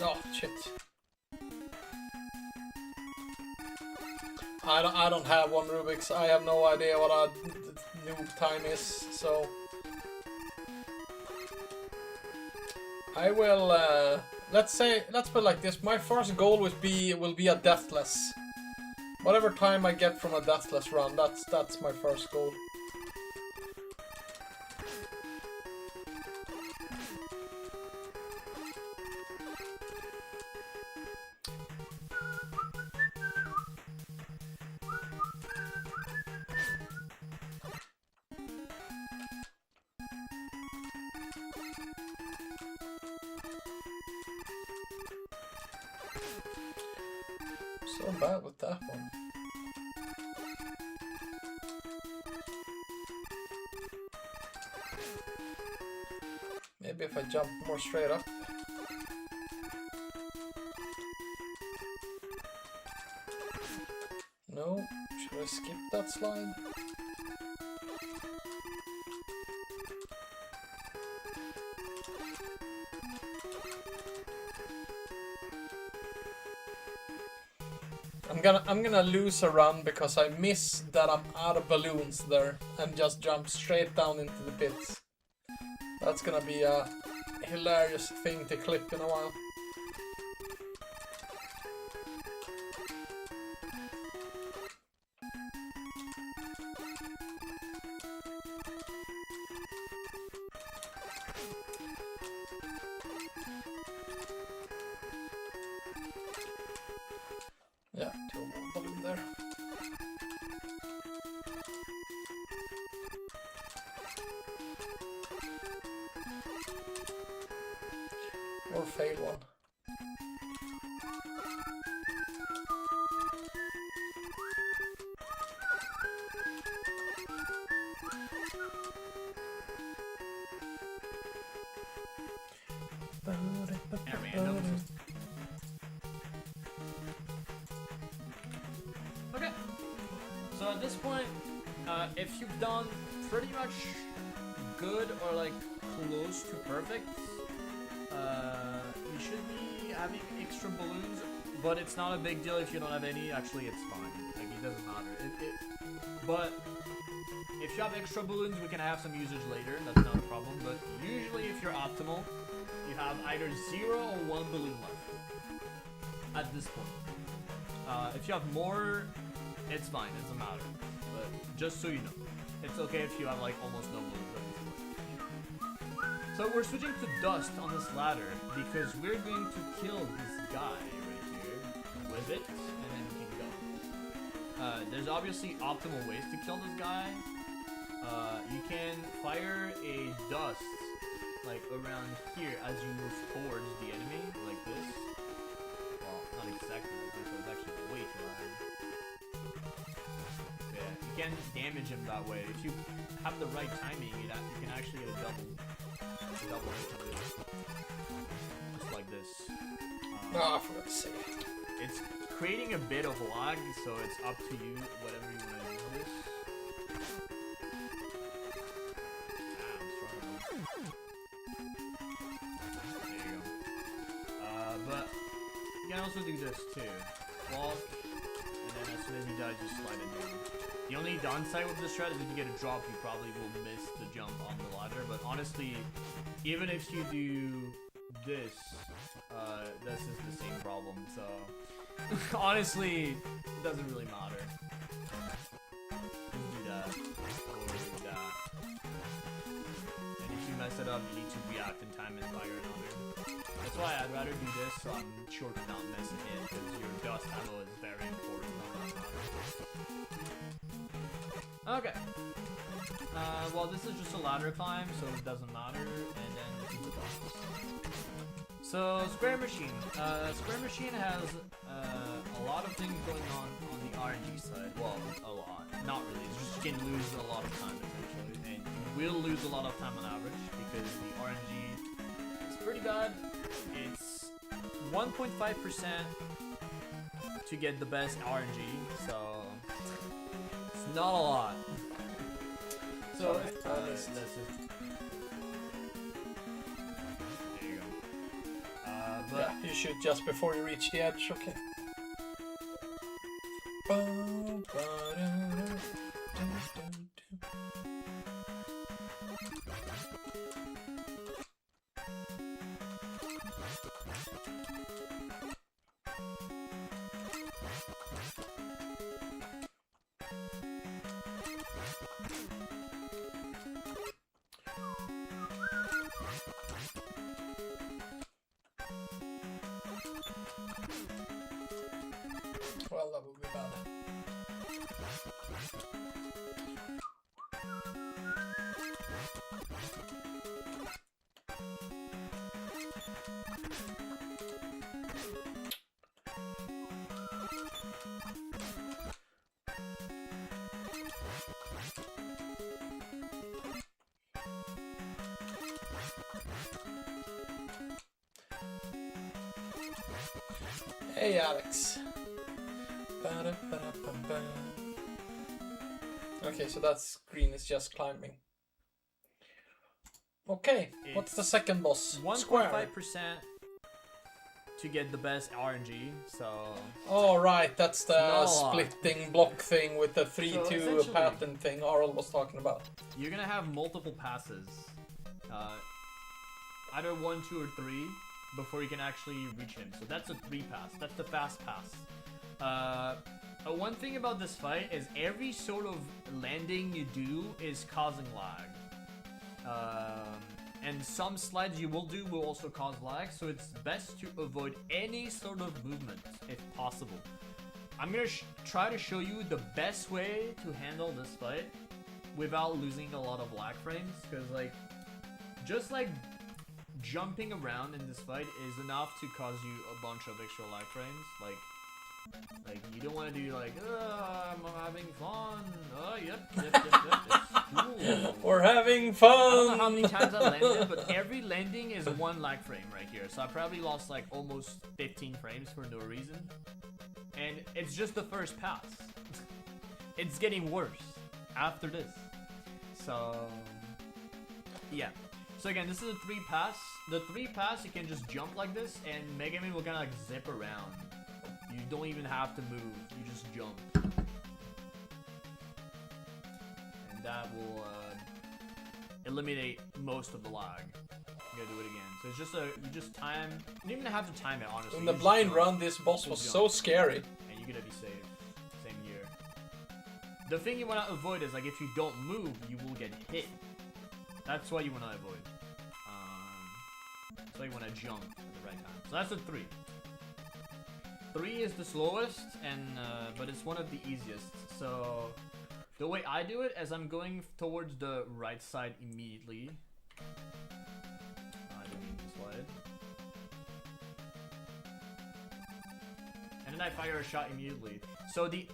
Oh, shit. I don't have one Rubik's. I have no idea what a noob time is, so... I will, let's put it like this. My first goal will be a deathless. Whatever time I get from a deathless run, that's my first goal. So bad with that one. Maybe if I jump more straight up. No, should I skip that slide? I'm gonna lose a run because I miss that I'm out of balloons there and just jump straight down into the pits. That's gonna be a hilarious thing to clip in a while. Yeah, two more balloon there. Or fail one. Okay, so at this point, if you've done pretty much good or like close to perfect, you should be having extra balloons, but it's not a big deal if you don't have any. Actually, it's fine. Like, it doesn't matter. But if you have extra balloons, we can have some usage later. That's not a problem. But usually, if you're optimal, you have either 0 or 1 balloon left at this point. If you have more, it's fine. It doesn't matter. But just so you know, it's okay if you have like almost no balloons at this point. So we're switching to dust on this ladder because we're going to kill this guy right here with it, and then we can go. There's obviously optimal ways to kill this guy. You can fire a dust like around here as you move towards the enemy, like this. Well, not exactly like this, but it's actually way too high. Yeah, you can damage him that way. If you have the right timing, you can actually get a double hit with it. Just like this. Ah, for God's sake. It's creating a bit of lag, so it's up to you, whatever you want to use this. There you go. But you can also do this too. Walk, and then as soon as he dies, you slide it down. The only downside with this strat is if you get a drop, you probably will miss the jump on the ladder. But honestly, even if you do this is the same problem. So honestly, it doesn't really matter. Just do that or do that. And if you mess it up, you need to react in time and fire another. That's why I'd rather do this, so I'm sure to not miss a hit, because your dust ammo is very important on that ladder. Okay. Well, this is just a ladder climb, so it doesn't matter. And then this is the boss. So, Square Machine. Square Machine has a lot of things going on the RNG side. Well, a lot. Not really. It's just you can lose a lot of time, essentially. And you will lose a lot of time on average, because the RNG is pretty bad. It's 1.5% to get the best RNG, so it's not a lot. So, that's it. There you go. But Yeah, you shoot just before you reach the edge, okay. Well, that would be bad. Hey, Alex. Okay, so that's green is just climbing. Okay, what's the second boss? 1.5% to get the best RNG, so... Oh, right, that's the Not a lot. splitting block thing with the 3-2 essentially- pattern thing Arl was talking about. You're gonna have multiple passes. Either 1, 2, or 3 before you can actually reach him. So that's a 3 pass. That's the fast pass. One thing about this fight is every sort of landing you do is causing lag. And some slides you will do will also cause lag, so it's best to avoid any sort of movement if possible. I'm gonna try to show you the best way to handle this fight without losing a lot of lag frames, because just jumping around in this fight is enough to cause you a bunch of extra lag frames. Like you don't want to do I'm having fun. Oh, yep. It's cool. We're having I fun! don't know how many times I landed, but every landing is 1 lag frame right here. So I probably lost almost 15 frames for no reason. And it's just the first pass. It's getting worse after this. So, yeah. So again, this is a 3 pass. The 3 pass, you can just jump like this, and Megaman will kind of zip around. You don't even have to move, you just jump. And that will eliminate most of the lag. You gotta do it again. So it's just you just time, you don't even have to time it, honestly. In You the just blind jump. run, this boss was Just so jump. scary. And you're gonna be safe. Same here. The thing you wanna avoid is if you don't move, you will get hit. That's what you wanna avoid. So you wanna jump at the right time. So that's a 3. 3 is the slowest, and but it's one of the easiest. So the way I do it is I'm going towards the right side immediately. then I fire a shot immediately. So the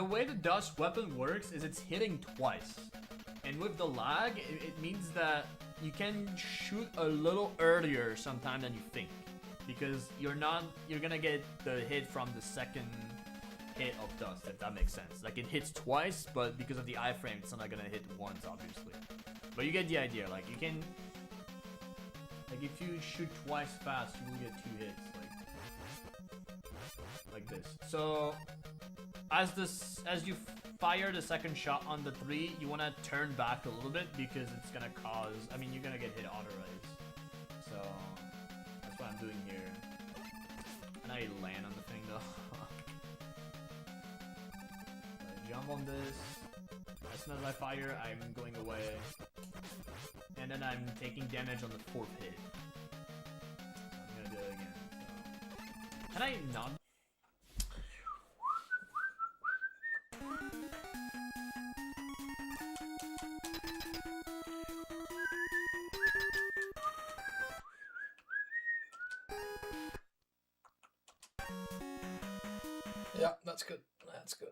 way the dust weapon works is it's hitting twice. And with the lag, it means that you can shoot a little earlier sometime than you think. Because you're gonna get the hit from the second hit of dust, if that makes sense. Like, it hits twice, but because of the iframe, it's not gonna hit once, obviously. But you get the idea. Like, you can... Like, if you shoot twice fast, you will get 2 hits. Like this. So, as you fire the second shot on the 3, you want to turn back a little bit because it's gonna cause... I mean, you're gonna get hit auto-res. So, that's what I'm doing here. And I land on the thing, though. I jump on this. As soon as I fire, I'm going away. And then I'm taking damage on the 4th hit. I'm gonna do it again. So. Can I not? Yeah, that's good. That's good.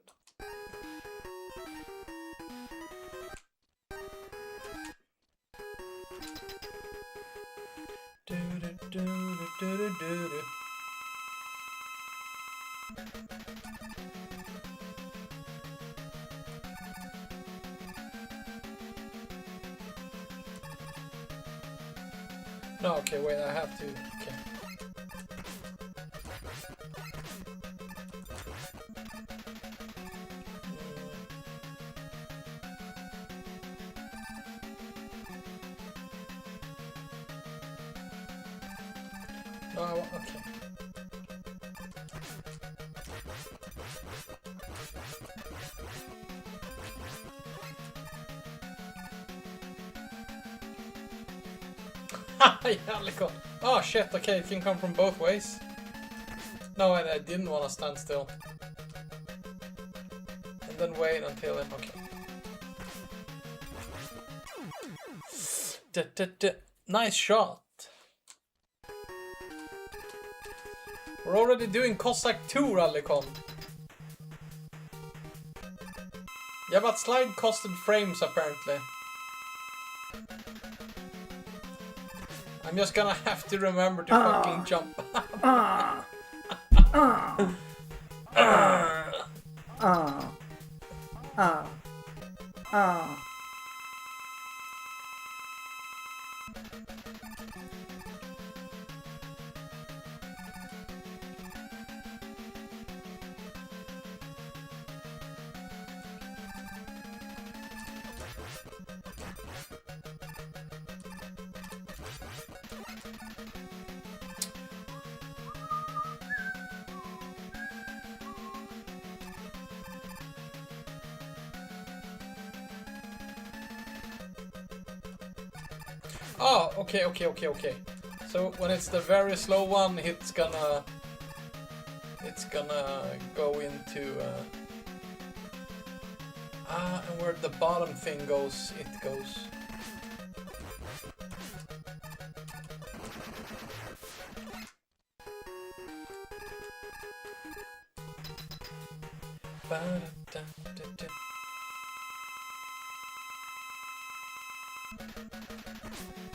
No, okay, wait, I have to. Okay. Oh, okay. Yeah, look on. Oh shit, okay, it can come from both ways. No, I didn't want to stand still. And then wait until it... Okay. Nice shot. We're already doing Cossack 2 Rallycon. Yeah, but slide costed frames apparently. I'm just gonna have to remember to fucking jump. Oh, okay. So when it's the very slow one, it's gonna go into and where the bottom thing goes, it goes. Ba-da-da-da-da.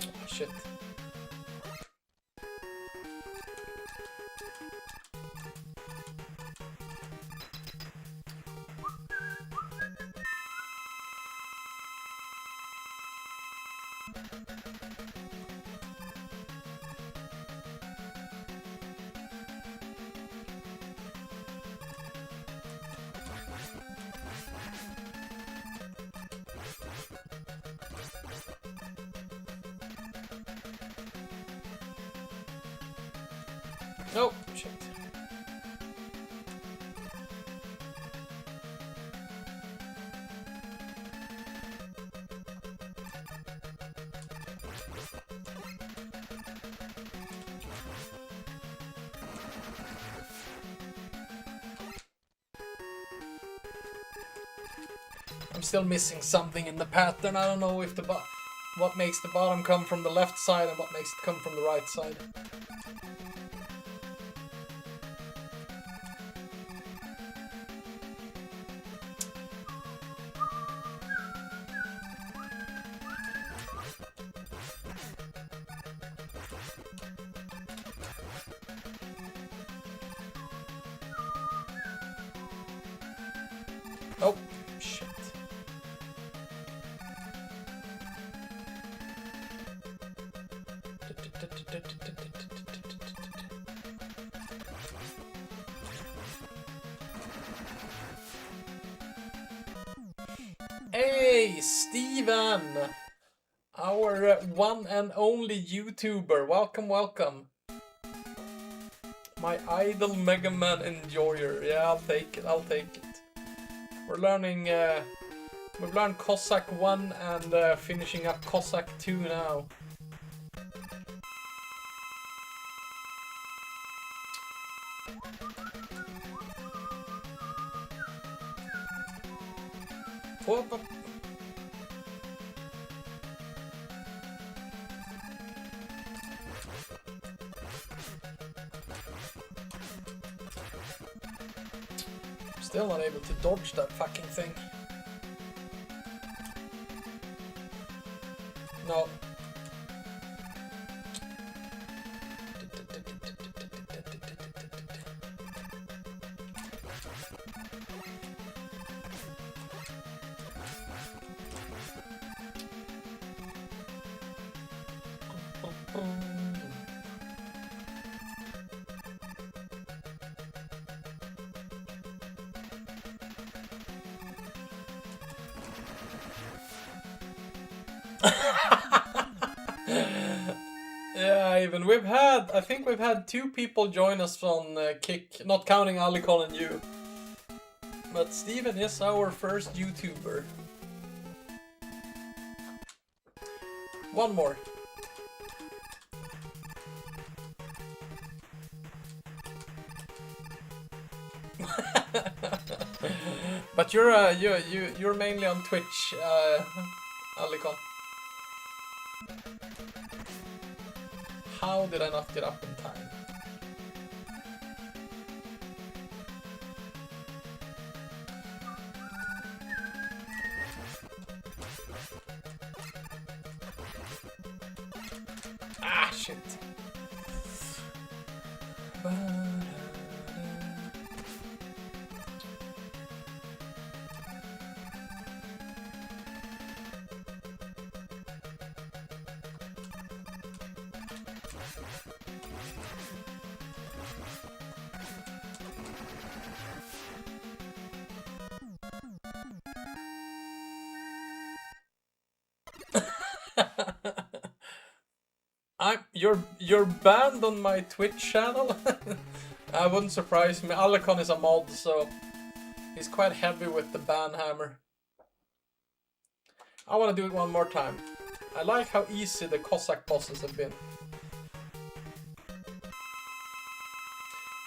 Oh, shit. Nope, shit. I'm still missing something in the pattern. I don't know if what makes the bottom come from the left side and what makes it come from the right side. Oh, shit. Hey, Steven! Our one and only YouTuber. Welcome, welcome. My idol Megaman enjoyer. Yeah, I'll take it, I'll take it. We're learning, we've learned Cossack 1 and finishing up Cossack 2 now. Whoop, whoop. Still not able to dodge that fucking thing. No. Yeah, even I think we've had 2 people join us on Kick, not counting Alicon and you. But Steven is our first YouTuber. One more. But you're mainly on Twitch, Alicon. How did I not get up in time? Ah, shit. You're banned on my Twitch channel? I wouldn't surprise me. Alicon is a mod, so he's quite heavy with the ban hammer. I want to do it one more time. I like how easy the Cossack bosses have been.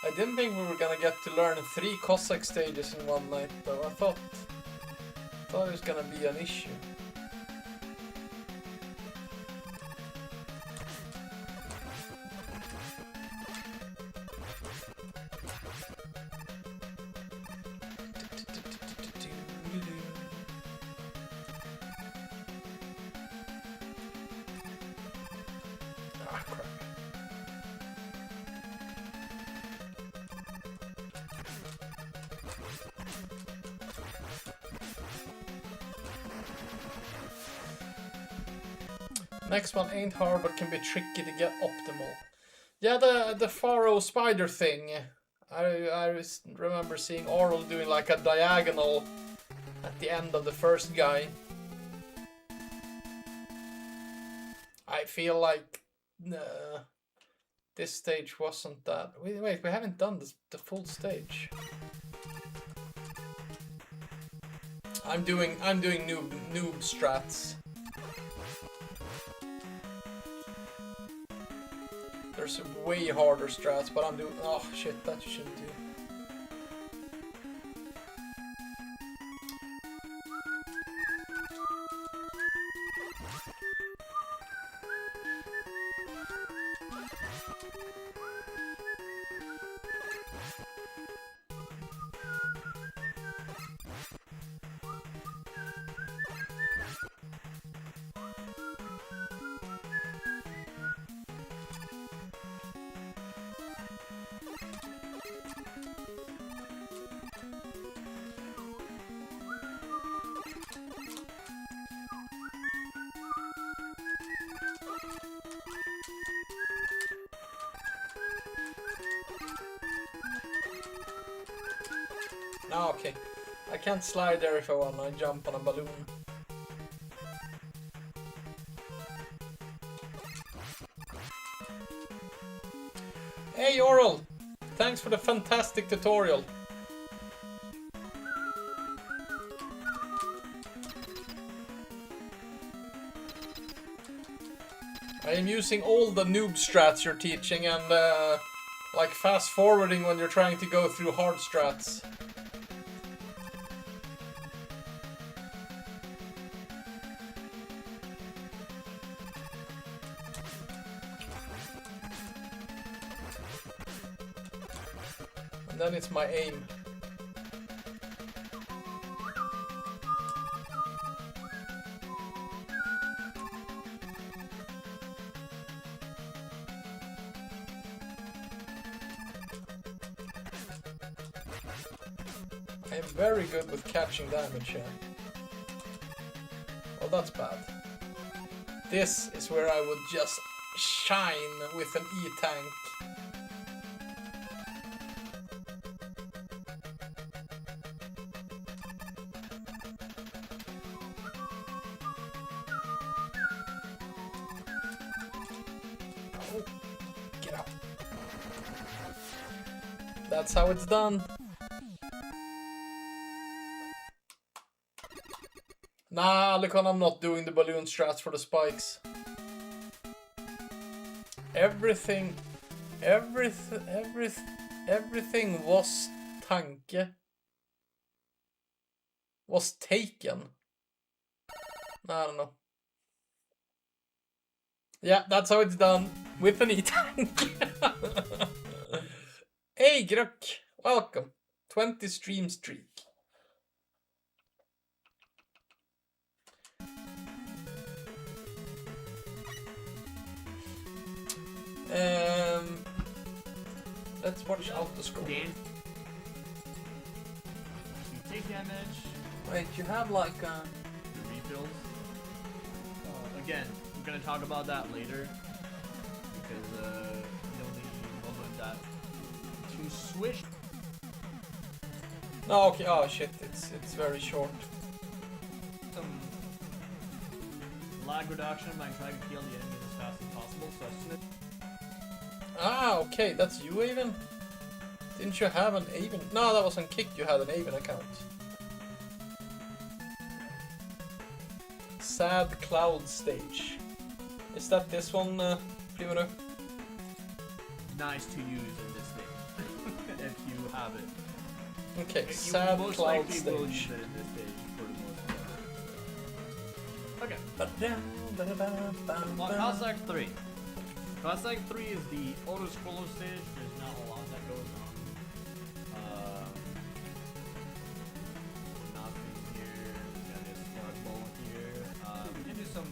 I didn't think we were gonna get to learn 3 Cossack stages in one night, though. I thought it was gonna be an issue. Ah, crap. Next one ain't hard, but can be tricky to get optimal. Yeah, the Pharaoh spider thing. I remember seeing Oral doing like a diagonal at the end of the first guy. I feel like this stage wasn't that. Wait, we haven't done the full stage. I'm doing noob strats. There's way harder strats, but I'm doing. Oh shit, that you shouldn't do. Oh, okay. I can't slide there if I want. I jump on a balloon. Hey, Oral! Thanks for the fantastic tutorial. I am using all the noob strats you're teaching and like fast forwarding when you're trying to go through hard strats. And then it's my aim. I am very good with catching damage here. Well, that's bad. This is where I would just shine with an E-tank. Oh, get out. That's how it's done. Nah, Alicon, I'm not doing the balloon strats for the spikes. Everything was tanke. Was taken. Nah, I don't know. Yeah, that's how it's done. With an E-tank. Hey, Gruck. Welcome. 20 stream streak. Let's watch auto scroll. Dan. You take damage. Wait, you have like The refills. Again, we're gonna talk about that later. Because the only moment that to swish. no, okay. Oh shit, it's very short. Some lag reduction by trying to kill the enemy as fast as possible. So as soon as Ah, okay, that's you, Aven? Didn't you have an Aven? No, that was on Kick, you had an Aven account. Sad Cloud Stage. Is that this one, Primero? nice to use in this thing, if you have it. Okay, You Sad most Cloud likely will use Stage. it in this stage for the most part. Okay. Cossack 3. Cossack 3 is the auto scroller stage. There's not a lot that goes on. Nothing here. We got this spark ball here. We can do some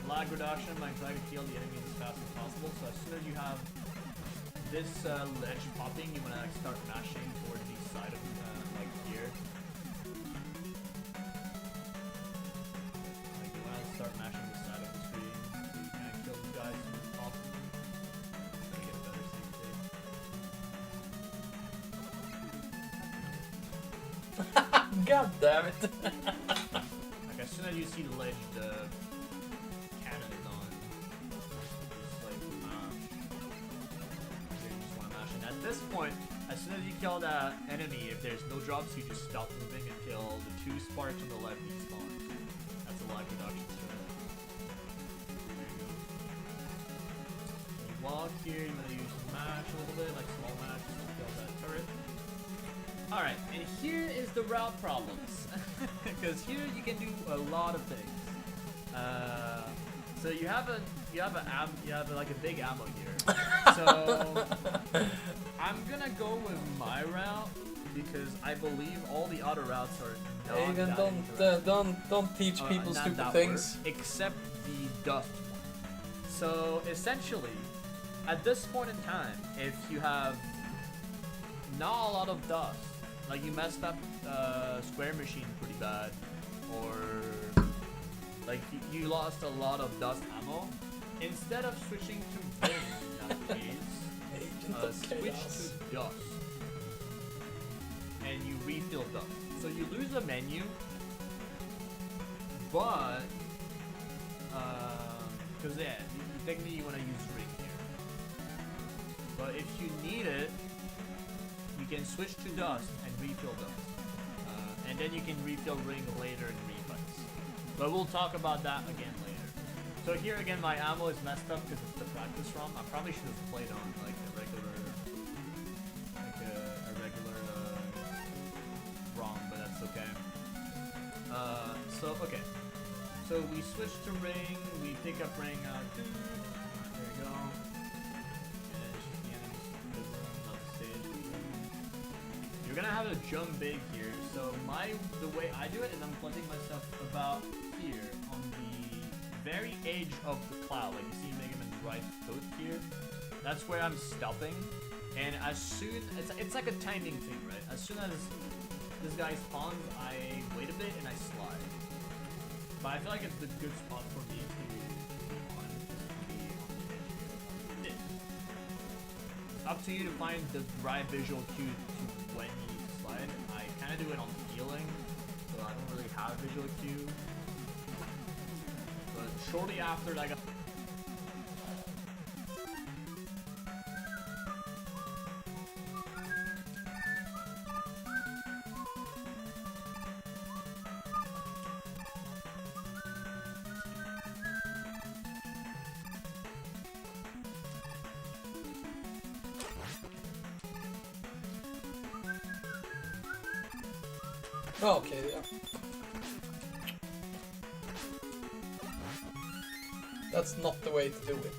lag reduction by trying to kill the enemies as fast as possible. So as soon as you have this ledge popping, you want to like, start mashing towards the side of like here. Like you want to start mashing the side of the screen so you can kill the guys as soon as possible. Try to get a better save state. God damn it. Like as soon as you see the ledge, the cannon is on. Just like mash. You just want to mash, and at this point, as soon as you kill that enemy, if there's no drops, you just stop moving until the 2 sparks on the left despawn. That's a lag reduction strat. There you go. When you walk here, you want to use mash a little bit, like small mash, just to kill that turret. Alright, and here is the route problems. Because here you can do a lot of things. So you have like a big ammo here. So I'm gonna go with my route because I believe all the other routes are not Aven, that don't teach people not stupid that things. work, except the dust one. So essentially, at this point in time, if you have not a lot of dust, like you messed up Square Machine pretty bad, or like you lost a lot of dust ammo, instead of switching to Vim in that case, Agent of switch Chaos. to dust. and you refill dust. So you lose the menu, but because technically you want to use ring here. But if you need it, you can switch to dust and refill dust, and then you can refill ring later in refights. But we'll talk about that again later. So here again, my ammo is messed up because it's the practice ROM. I probably should have played on like a regular ROM, but that's okay. Okay. So we switch to ring. We pick up ring. There we go. And it's just the enemies, not the stage. You're gonna have to jump big here. So the way I do it is I'm putting myself about here on the very edge of the cloud. Like you see Megaman's right foot here. That's where I'm stopping. And as soon it's like a timing thing, right? As soon as this guy spawns, I wait a bit and I slide. But I feel like it's the good spot for me to be on the edge here. It's up to you to find the right visual cue to when you need to slide. I kind of do it on feeling, so I don't really have a visual cue. But shortly after I got... Okay, yeah. That's not the way to do it.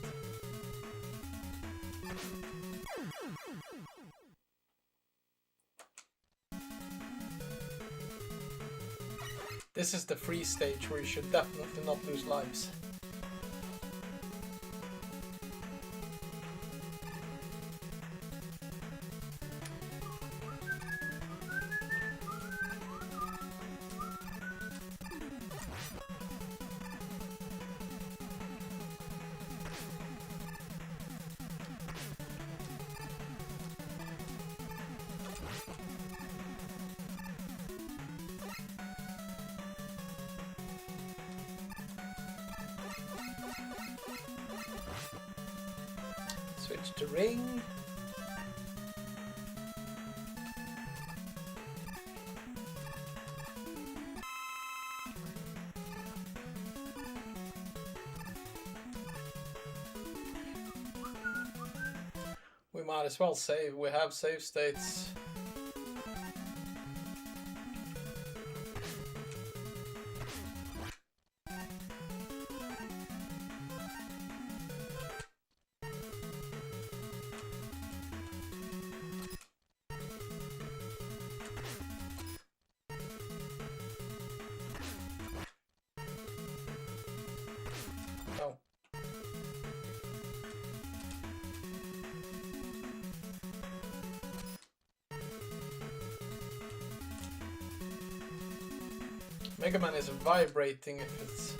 This is the free stage where you should definitely not lose lives. Switch to ring. We might as well save. We have save states. No. Megaman is vibrating if it's...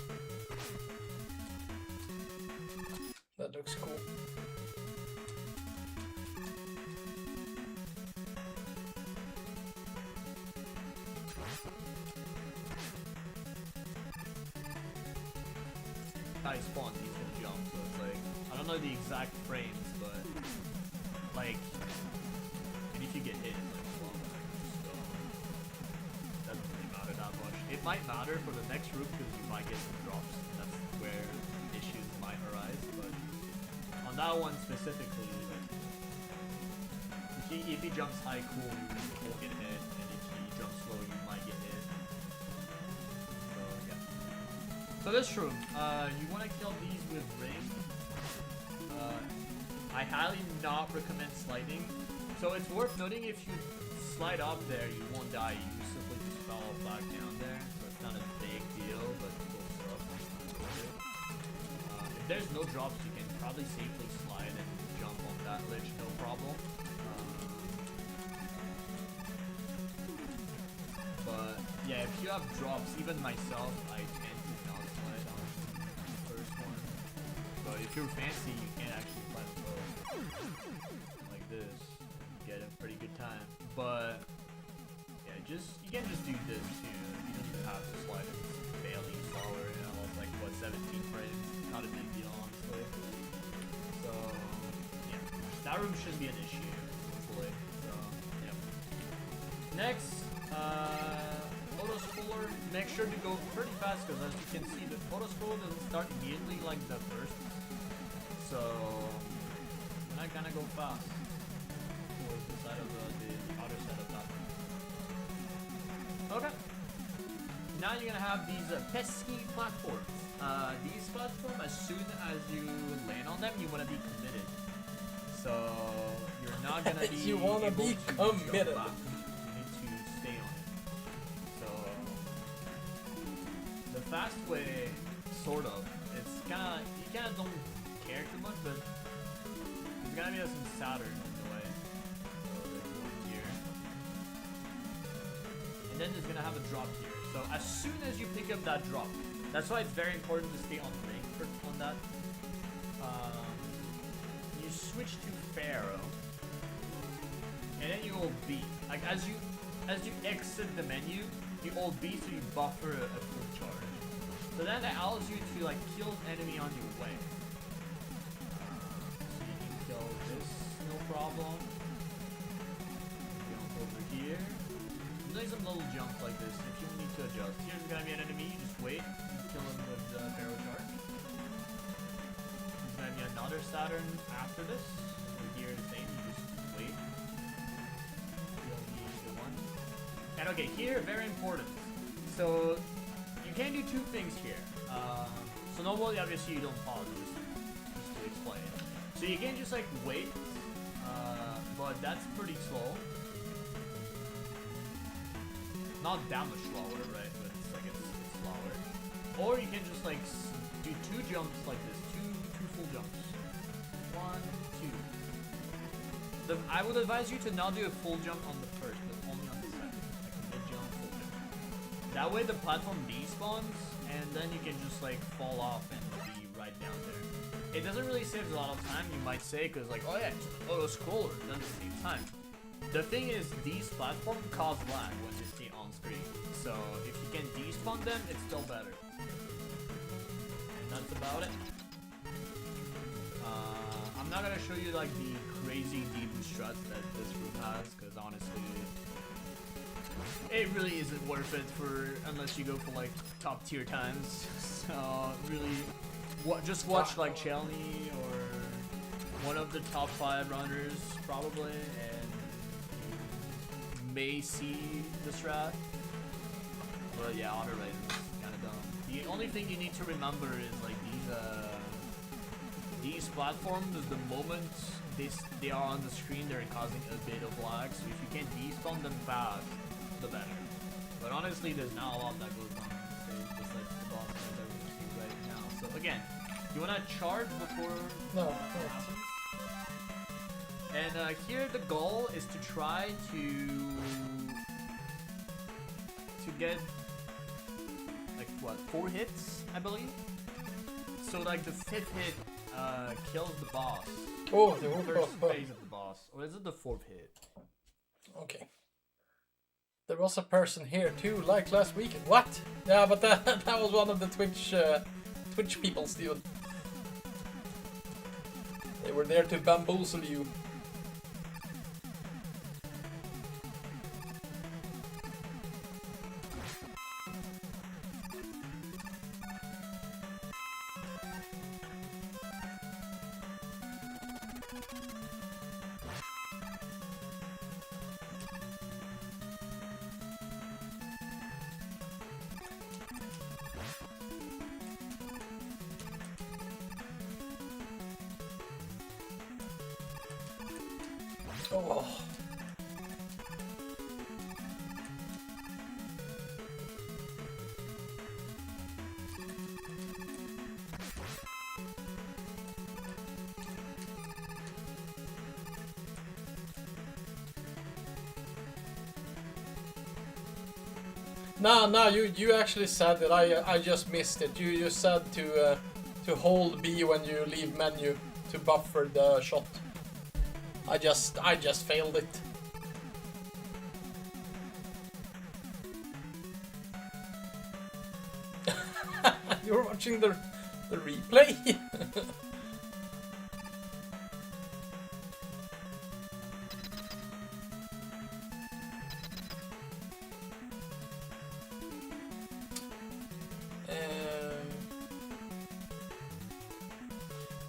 That looks cool. Guy spawns, he's gonna jump, so it's like, I don't know the exact frames, but like, and if you get hit, it's like, well, so doesn't really matter that much. It might matter for the next group because you might get some drops, and that's where issues might arise, but on that one specifically, like, if he jumps high, cool, you won't get hit, and if he jumps low, you might get hit. So, yeah. So this room, you want to kill these with ring. I highly not recommend sliding. So it's worth noting if you slide up there, you won't die. You simply just fall back down there. So it's not a big deal, but close up. If there's no drops, you can probably safely slide and jump on that ledge, no problem. But yeah, if you have drops, even myself, I tend to not slide on the first one. But if you're fancy, you can actually slide a boat like this, get a pretty good time. But you can just do this too. You don't even have to slide it. It's barely slower. You know, it's like what 17 frames. Not a big deal, honestly. So yeah, that room shouldn't be an issue, hopefully. So yeah. Next, auto scroller. Make sure to go pretty fast because as you can see, the auto scroller doesn't start immediately like the first. So I gotta go fast towards the side of the other side of that room. Okay. Now you're gonna have these pesky platforms. These platforms, as soon as you land on them, you wanna be committed. So you're not gonna be. You wanna be committed. You need to stay on it. So the fast way, sort of. It's kinda you kinda don't care too much, but there's gonna be some Saturn in the way. So there's one here. And then there's gonna have a drop here. So as soon as you pick up that drop, that's why it's very important to stay on rank on that. You switch to Pharaoh, and then you hold B. Like as you exit the menu, you hold B so you buffer a full charge. So that allows you to like kill an enemy on your way. So you can kill this, no problem. Jump over here. Doing some little jumps like this if you need to adjust. Here's gonna be an enemy, you just wait and kill him with the Pharaoh charge. There's gonna be another Saturn after this. Over here the same, you just wait. Kill the one. And okay, here, very important. So you can do two things here. So normally obviously you don't pause, just to explain. So you can just like wait, but that's pretty slow. Not that much slower, right? But it's like it's slower. Or you can just like do two jumps like this, two full jumps. 1, 2. I would advise you to not do a full jump on the first, but only on the second, like a mid jump, full jump. That way the platform despawns, and then you can just like fall off and be right down there. It doesn't really save a lot of time, you might say, because like, oh yeah, it's an auto scroller, it doesn't save time. The thing is, these platforms cause lag when they stay on screen. So if you can despawn them, it's still better. And that's about it. I'm not gonna show you like the crazy deep struts that this room has, because honestly, it really isn't worth it unless you go for like top tier times. So really, just watch like Chelny or one of the top 5 runners probably, and may see the strat. But yeah, auto raid is kinda dumb. The only thing you need to remember is like these platforms, the moment they are on the screen, they're causing a bit of lag, so if you can despawn them fast, the better. But honestly, there's not a lot that goes on on the stage, just like the boss that we're gonna see right now. So again, you wanna charge before No. it happens? And here the goal is to try to get like what, 4 hits, I believe. So like the 5th hit kills the boss. Oh, the first phase of the boss, or is it the 4th hit? Okay. There was a person here too, like last week. What? Yeah, but that was one of the Twitch people, Steven. They were there to bamboozle you. Oh. No, you actually said it. I just missed it. You said to hold B when you leave menu to buffer the shot. I just failed it. You're watching the replay.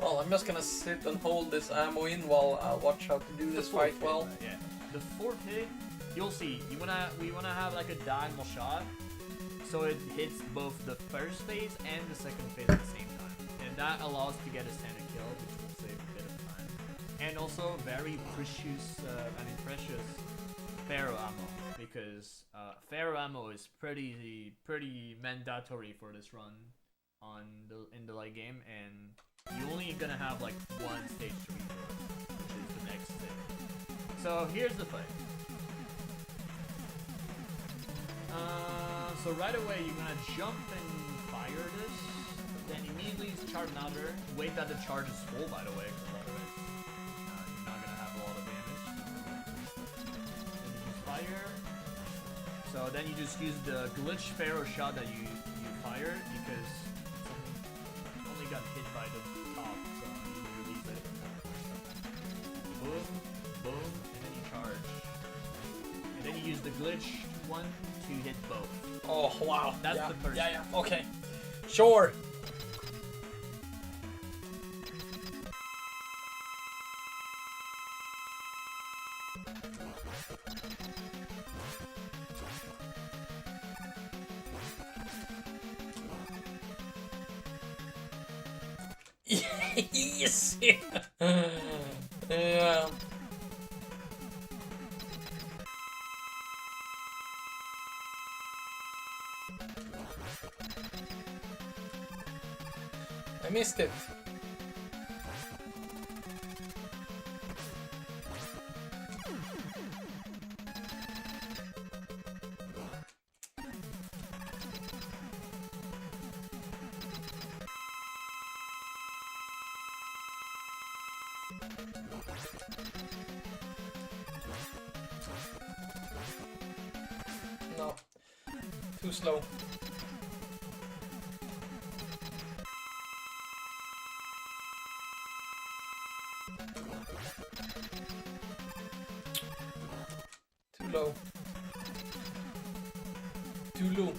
Well, I'm just gonna sit and hold this ammo in while I watch how to do this fight well. Yeah. The fourth hit, you'll see. We wanna have like a diagonal shot, so it hits both the first phase and the second phase at the same time, and that allows to get a standard kill, which will save a bit of time. And also very precious Pharaoh ammo, because Pharaoh ammo is pretty mandatory for this run in the late game, and you're only gonna have like one stage to reload, which is the next thing. So here's the fight. So right away you're gonna jump and fire this, then immediately charge another. Wait that the charge is full, by the way, because otherwise you're not gonna have a lot of damage. Then you just fire. So then you just use the glitch Pharaoh shot that you fired, because it's only got hit by the top, so you release it. Boom, boom, and then you charge. And then you use the glitch one to hit both. Oh wow! That's the first. Yeah. Okay. Sure. Yes. Yeah. I missed it. No. Too slow. Too low. Too low.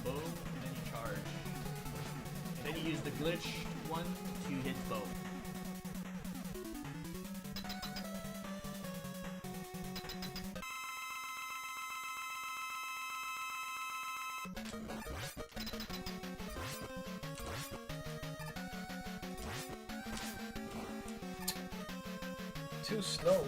Boom, and then you charge. And then you use the glitch one to hit both. Too slow.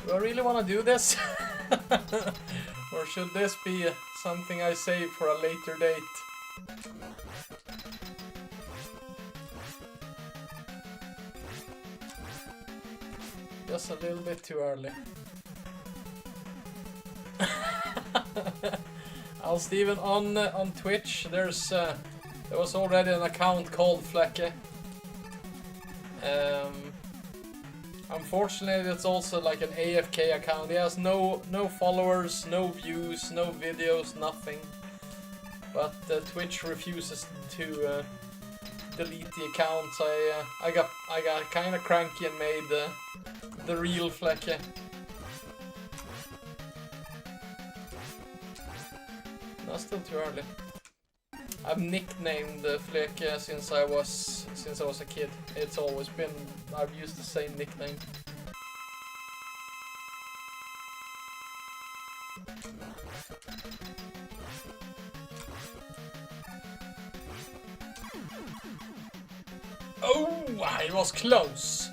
Do I really want to do this? Or should this be something I save for a later date? Just a little bit too early. Al Steven, on Twitch, there was already an account called Flecke. Unfortunately, it's also like an AFK account. He has no followers, no views, no videos, nothing. But Twitch refuses to delete the account. I got kind of cranky and made the real Flecke. No, still too early. I've nicknamed Flecke since I was a kid. It's always been, I've used the same nickname. Oh, it was close.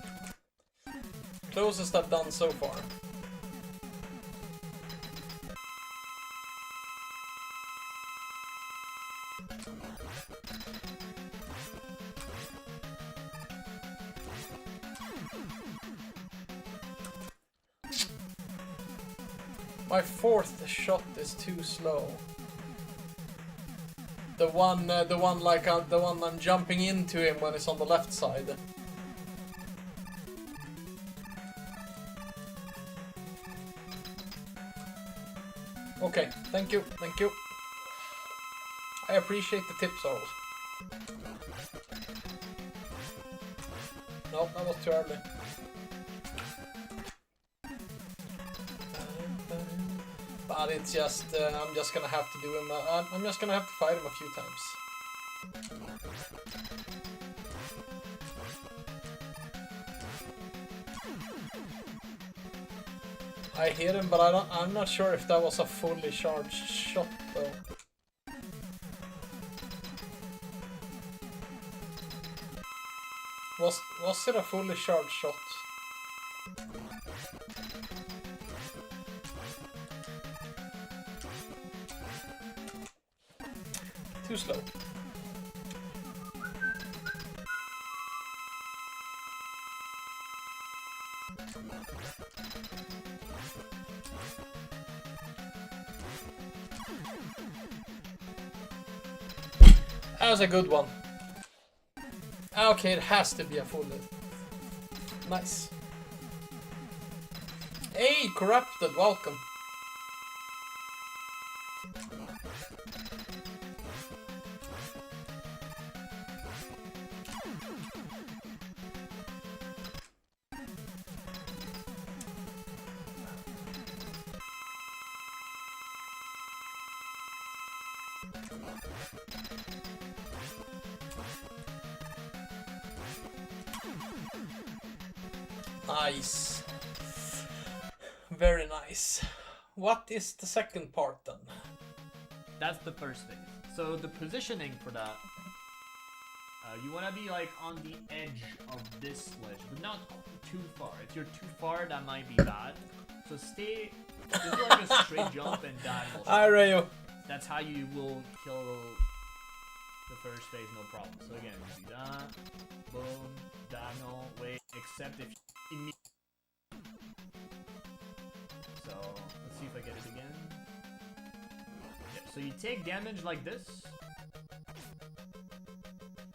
Closest I've done so far. My fourth shot is too slow. The one I'm jumping into him when it's on the left side. Okay, thank you. I appreciate the tips, Earl. Nope, that was too early. But it's just, I'm just gonna have to do him, I'm just gonna have to fight him a few times. I hit him, but I'm not sure if that was a fully charged shot though. Was it a fully charged shot? Too slow. That was a good one. Okay, it has to be a full hit. Nice. Hey, Corrupted, welcome. Nice. Very nice. What is the second part then? That's the first thing. So the positioning for that, you want to be like on the edge of this ledge, but not too far. If you're too far, that might be bad. So stay, just like a straight jump and diagonal. Hi, Rayo. That's how you will kill the first phase, no problem. So again, you do that, boom, diagonal, wait, except if you so let's see if I get it again. Yeah, so you take damage like this.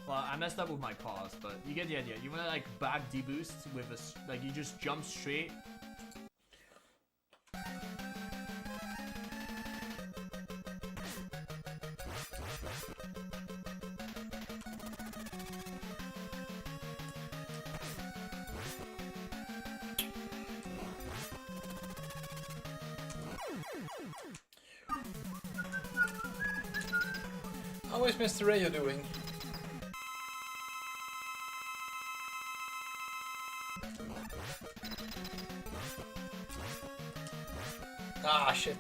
Well, I messed up with my pause, but you get the idea. You wanna like back deboost with a like you just jump straight. How is Mr. Rayo doing? Ah, shit.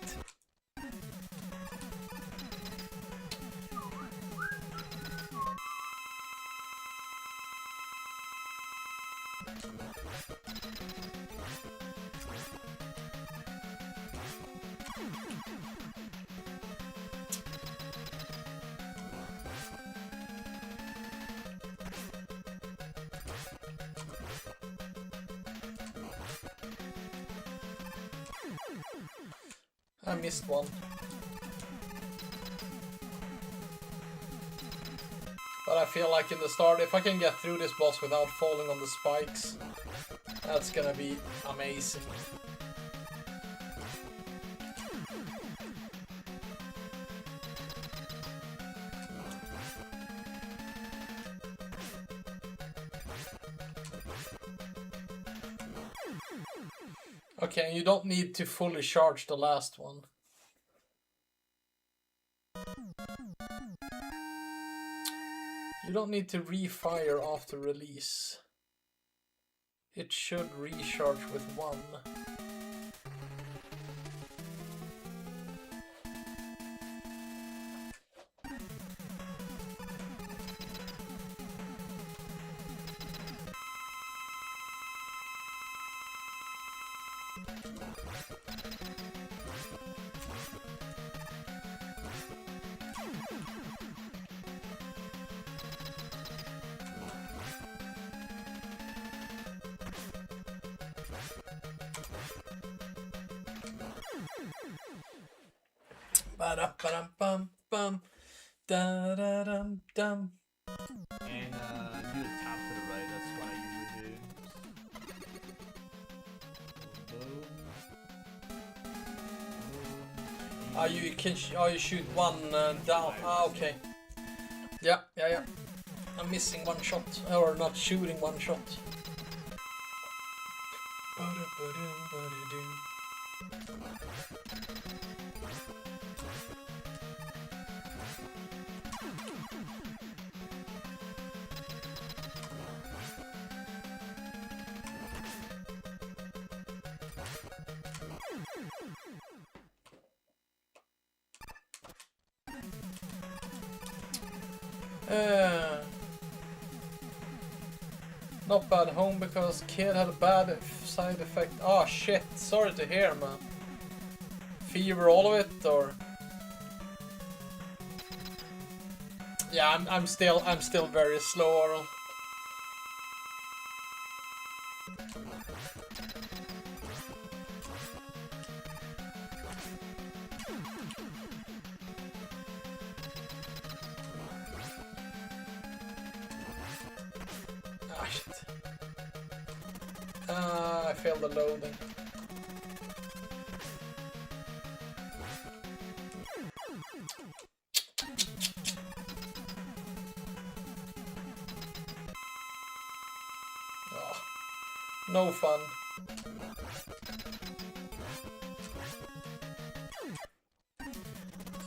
I missed one. But I feel like in the start, if I can get through this boss without falling on the spikes, that's gonna be amazing. Okay, you don't need to fully charge the last one. You don't need to refire after release. It should recharge with 1. Ba-da-ba-dum-bum-bum. Da-da-dum-dum. And do the tap to the right, that's what I usually do. You can you shoot one down. Okay. Yeah. I'm missing one shot, or not shooting one shot. Not bad home because kid had a bad side effect. Oh shit, sorry to hear, man. Fever, all of it, or? Yeah, I'm still very slow, Oral. Ah, shit. I failed the loading. Oh, no fun.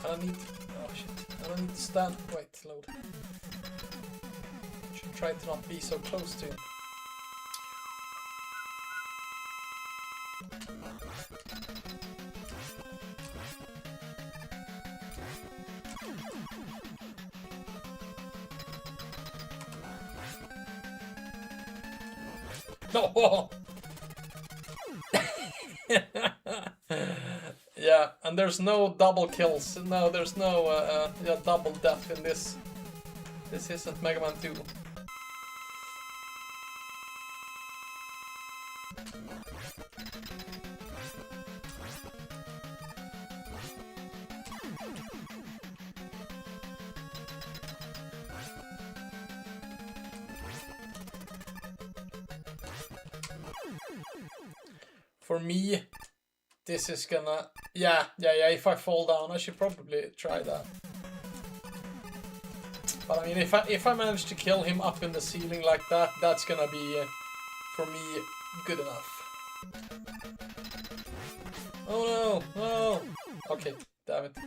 I don't need to, oh shit. I don't need to stand. Wait, load. Should try to not be so close to him. No. Yeah, and there's no double kills. No, there's no yeah, double death in this. This isn't Megaman 2. For me, this is gonna... Yeah, if I fall down, I should probably try that. But I mean, if I manage to kill him up in the ceiling like that, that's gonna be, for me, good enough. Oh no, no! Okay, damn it.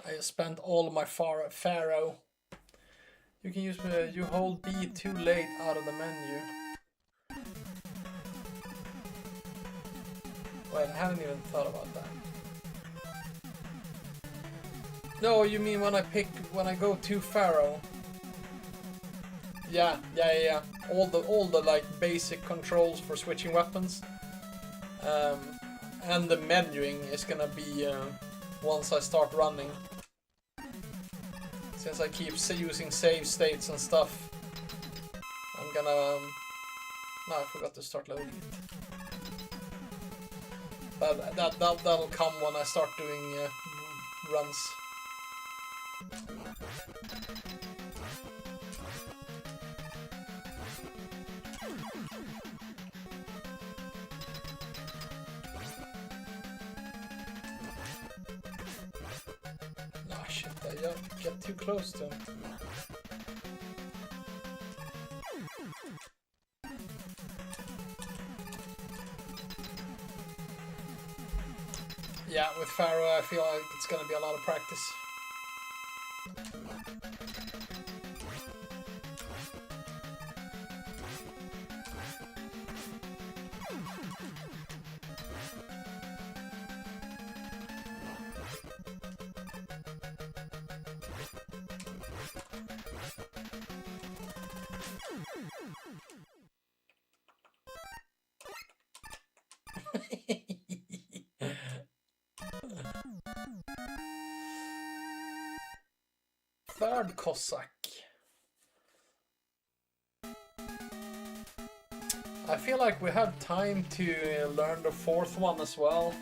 I spent all of my Pharaoh. You can use you hold B too late out of the menu. Wait, I haven't even thought about that. No, you mean when I go to Pharaoh? Yeah. All the like basic controls for switching weapons. And the menuing is gonna be once I start running. Since I keep using save states and stuff, I'm gonna... no, I forgot to start loading it. But that'll come when I start doing runs. Ah shit, I get too close to him. Yeah, with Pharaoh, I feel like it's gonna be a lot of practice. Third Cossack. I feel like we have time to learn the fourth one as well.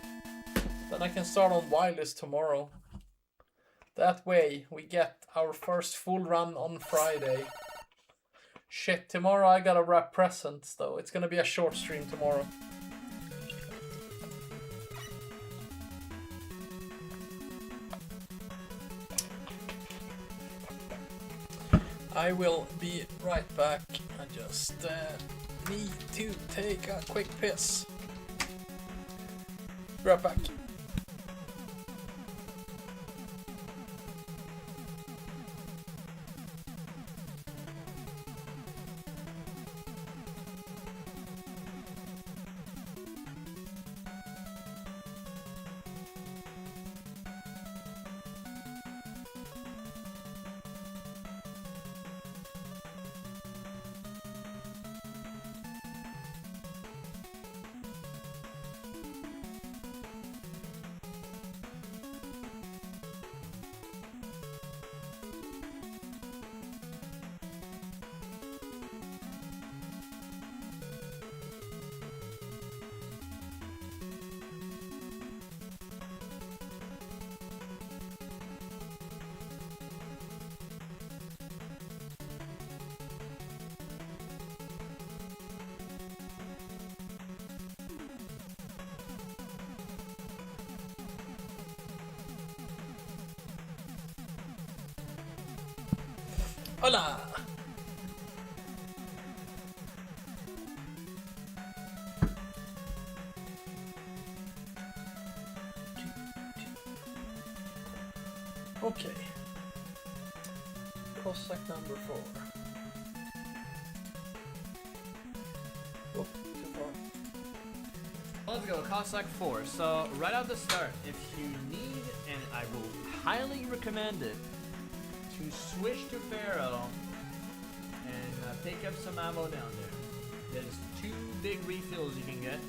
Then I can start on Wildest tomorrow. That way we get our first full run on Friday. Shit, tomorrow I gotta wrap presents though. It's gonna be a short stream tomorrow. I will be right back. I just need to take a quick piss. Be right back. Hola! Okay. Cossack number 4. Oh, too far. Let's go, Cossack 4. So, right at the start, if you need, and I will highly recommend it, to switch to Pharaoh and pick up some ammo down there. There's 2 big refills you can get.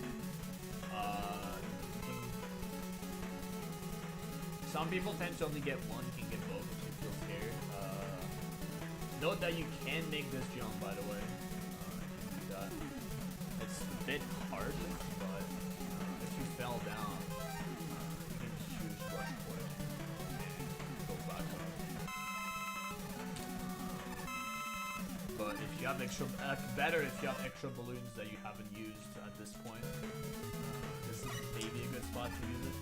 Some people tend to only get one, you can get both if you feel scared. Note that you can make this jump, by the way. You can do that. It's a bit hard, but if you fell down, you can just choose rush coil and go back up. But if you have extra, better if you have extra balloons that you haven't used at this point. This is maybe a good spot to use it.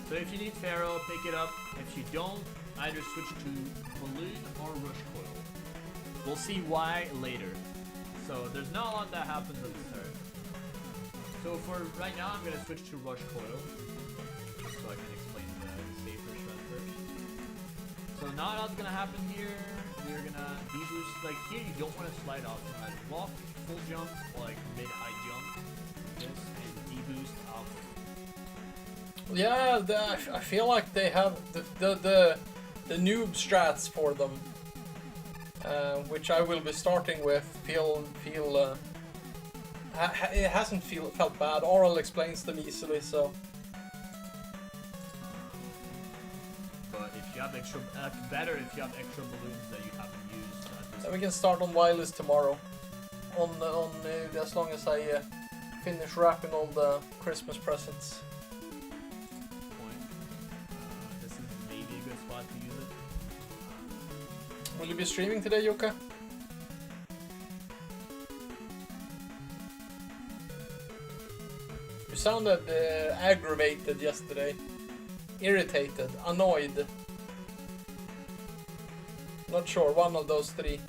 So if you need Pharaoh, pick it up. If you don't, either switch to balloon or rush coil. We'll see why later. So there's not a lot that happens at the start. So for right now, I'm gonna switch to rush coil, so I can explain the safer strat first. So now what's gonna happen here? You're gonna deboost. Like here, you don't want to slide off. You want to walk, full jump, or like mid-high jump. This and deboost off. Yeah, I feel like they have the noob strats for them, It hasn't felt bad. Oral explains them easily, so. But if you have extra, better if you have extra balloons that you haven't used. Then we can start on wireless tomorrow. As long as I finish wrapping all the Christmas presents. This is maybe a good spot to use it. Will you be streaming today, Yuka? You sounded aggravated yesterday. Irritated, annoyed. Not sure, one of those three.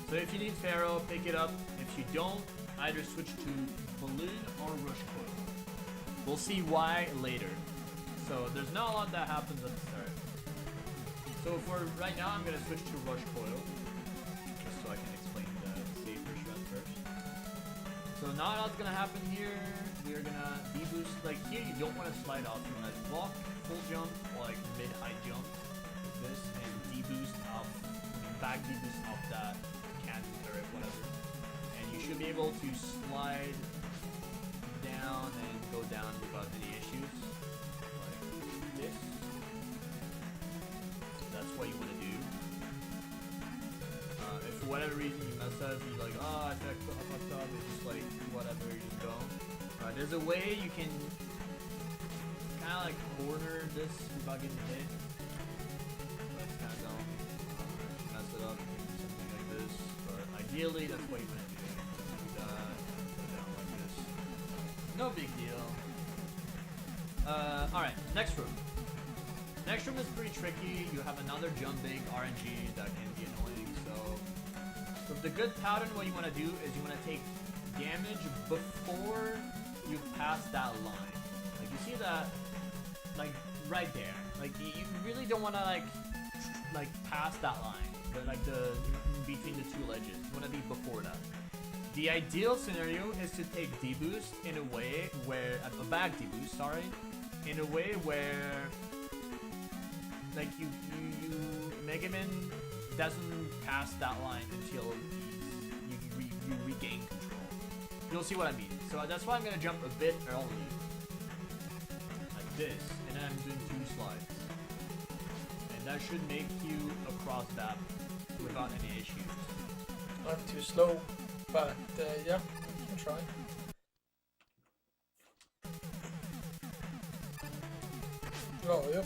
So if you need Pharaoh, pick it up. If you don't, either switch to Balloon or Rush Coil. We'll see why later. So there's not a lot that happens at the start. So for right now, I'm gonna switch to Rush Coil, just so I can explain the safer shred first. So not a lot's gonna happen here. We're gonna deboost. Like here, you don't want to slide off. You want to walk, full jump, or like mid-high jump with this, and deboost up, back deboost up that cannon turret, whatever. And you should be able to slide down and go down without any issues, like this. That's what you want to do. If for whatever reason you mess up, you're like, oh, I fucked up, it's just like, whatever, you just go. There's a way you can kind of like corner this without getting hit. But it's kind of dumb. Mess it up, you can do something like this. But ideally, that's what you want to do. Do that, go down like this. No big deal. Alright, next room. Next room is pretty tricky. You have another jump big RNG that can be annoying. So the good pattern, what you want to do is you want to take damage before you pass that line. Like you see that, like right there. Like you really don't want to like pass that line, but like the between the two ledges. You want to be before that. The ideal scenario is to take deboost in a way where a back deboost, sorry, in a way where like you Megaman doesn't pass that line until you regain control. You'll see what I mean. So that's why I'm gonna jump a bit early, like this, and then I'm doing 2 slides, and that should make you across that without any issues. I'm too slow, but yeah, you can try. Oh, yep.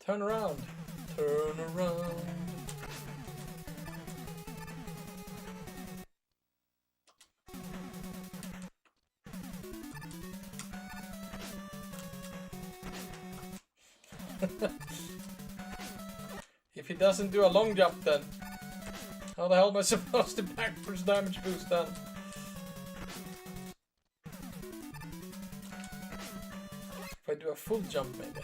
Turn around. Turn around. If he doesn't do a long jump then, how the hell am I supposed to backwards damage boost then? If I do a full jump maybe.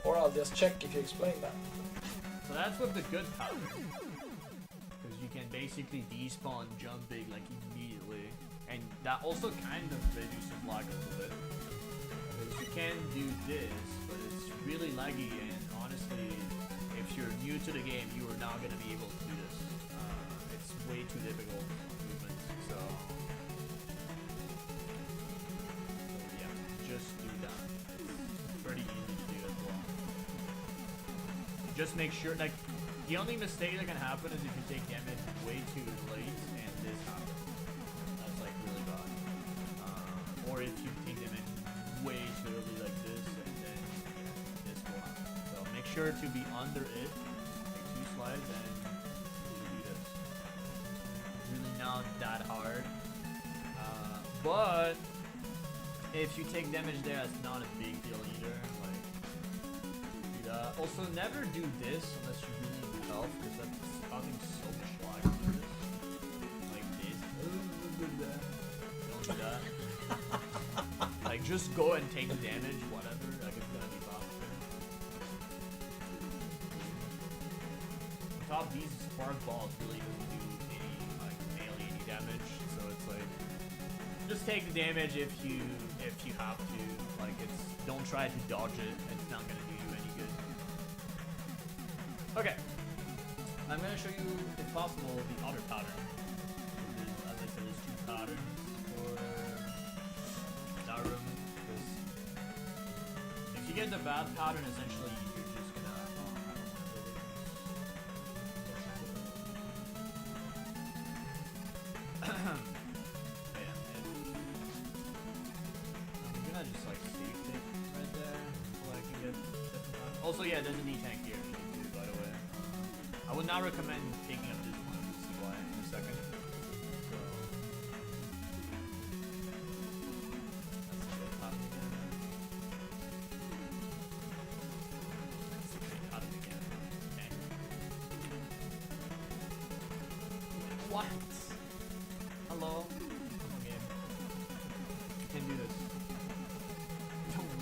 Or I'll just check if you explain that. So that's what the good power is. Because you can basically despawn jump big like immediately. And that also kind of reduces lag a little bit. Because you can do this, but it's really laggy, and honestly, if you're new to the game, you are not going to be able to do this. It's way too difficult movement, so yeah, just do that. It's pretty easy to do as well. Just make sure, like, the only mistake that can happen is if you take damage way too late and this happens. That's like really bad. Or if you take damage way too early like this, and then yeah, this will happen. So make sure to be under it, like 2 slides, and you do this. Really not that hard. But if you take damage there, it's not a big deal either. Like, do that. Also, never do this unless you really need help, because that's causing so much lag to do this. Like this. Don't do that. Like, just go and take damage, whatever. Like, it's gonna be faster. On top, these spark balls really don't do any, like, melee any damage, so it's like just take the damage if you have to. Like don't try to dodge it. It's not gonna do you any good. Okay, I'm gonna show you, if possible, the other pattern. As I said, there's two patterns for that room. If you get the bad pattern, essentially you're just gonna. I'm gonna just like save it right there so I can get different patterns. Also, yeah, there's an E-tank here. By the way, I would not recommend taking up this one. You'll see why in a second. So, let's get pattern again. Pattern again. Okay. What? Hello? Come on, game. You can do this.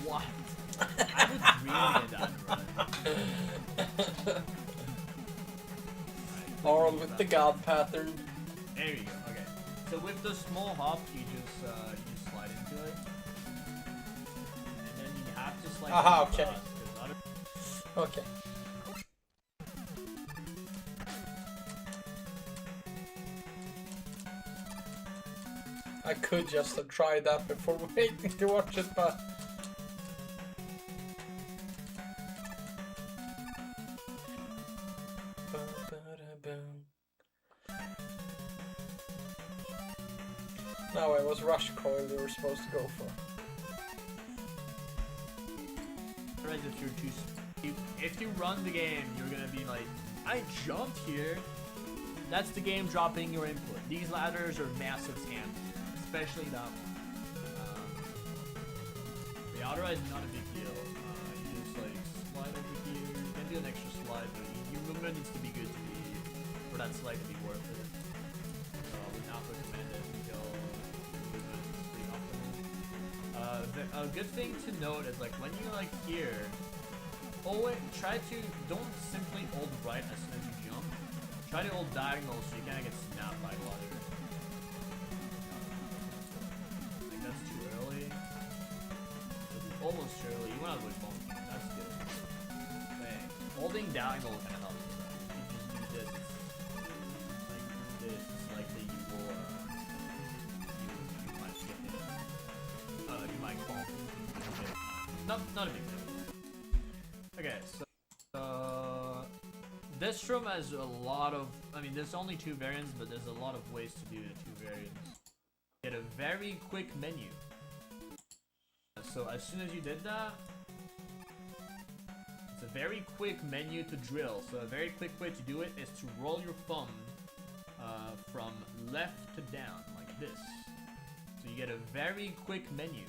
What? I was really in that run. Arl with the god pattern. There you go. Okay. So with the small hop, you just slide into it, and then you have to slide. Aha, into the okay. glass, Okay. I could just have tried that before waiting to watch it, but no, it was rush coil we were supposed to go for. Otherwise, if you run the game, you're gonna be like, I jumped here. That's the game dropping your input. These ladders are massive scams, especially that one. The outer is not a big deal. You just like slide over here. You can do an extra slide, but your movement needs to be good for that slide to be worth it. So I would not recommend it until your movement is pretty optimal. A good thing to note is like when you like here, always don't simply hold right as soon as you jump. Try to hold diagonal so you kind of get snapped by the ladder. Like that's too early. Almost early. You want to avoid falling. That's good. Okay. Holding diagonal kind of helps. If you just do this, it's likely you will you might get hit. You might fall. Okay. Not a big deal. Okay, so this room has a lot of, there's only 2 variants, but there's a lot of ways to do the 2 variants. Get a very quick menu. So as soon as you did that, it's a very quick menu to drill. So a very quick way to do it is to roll your thumb from left to down, like this. So you get a very quick menu.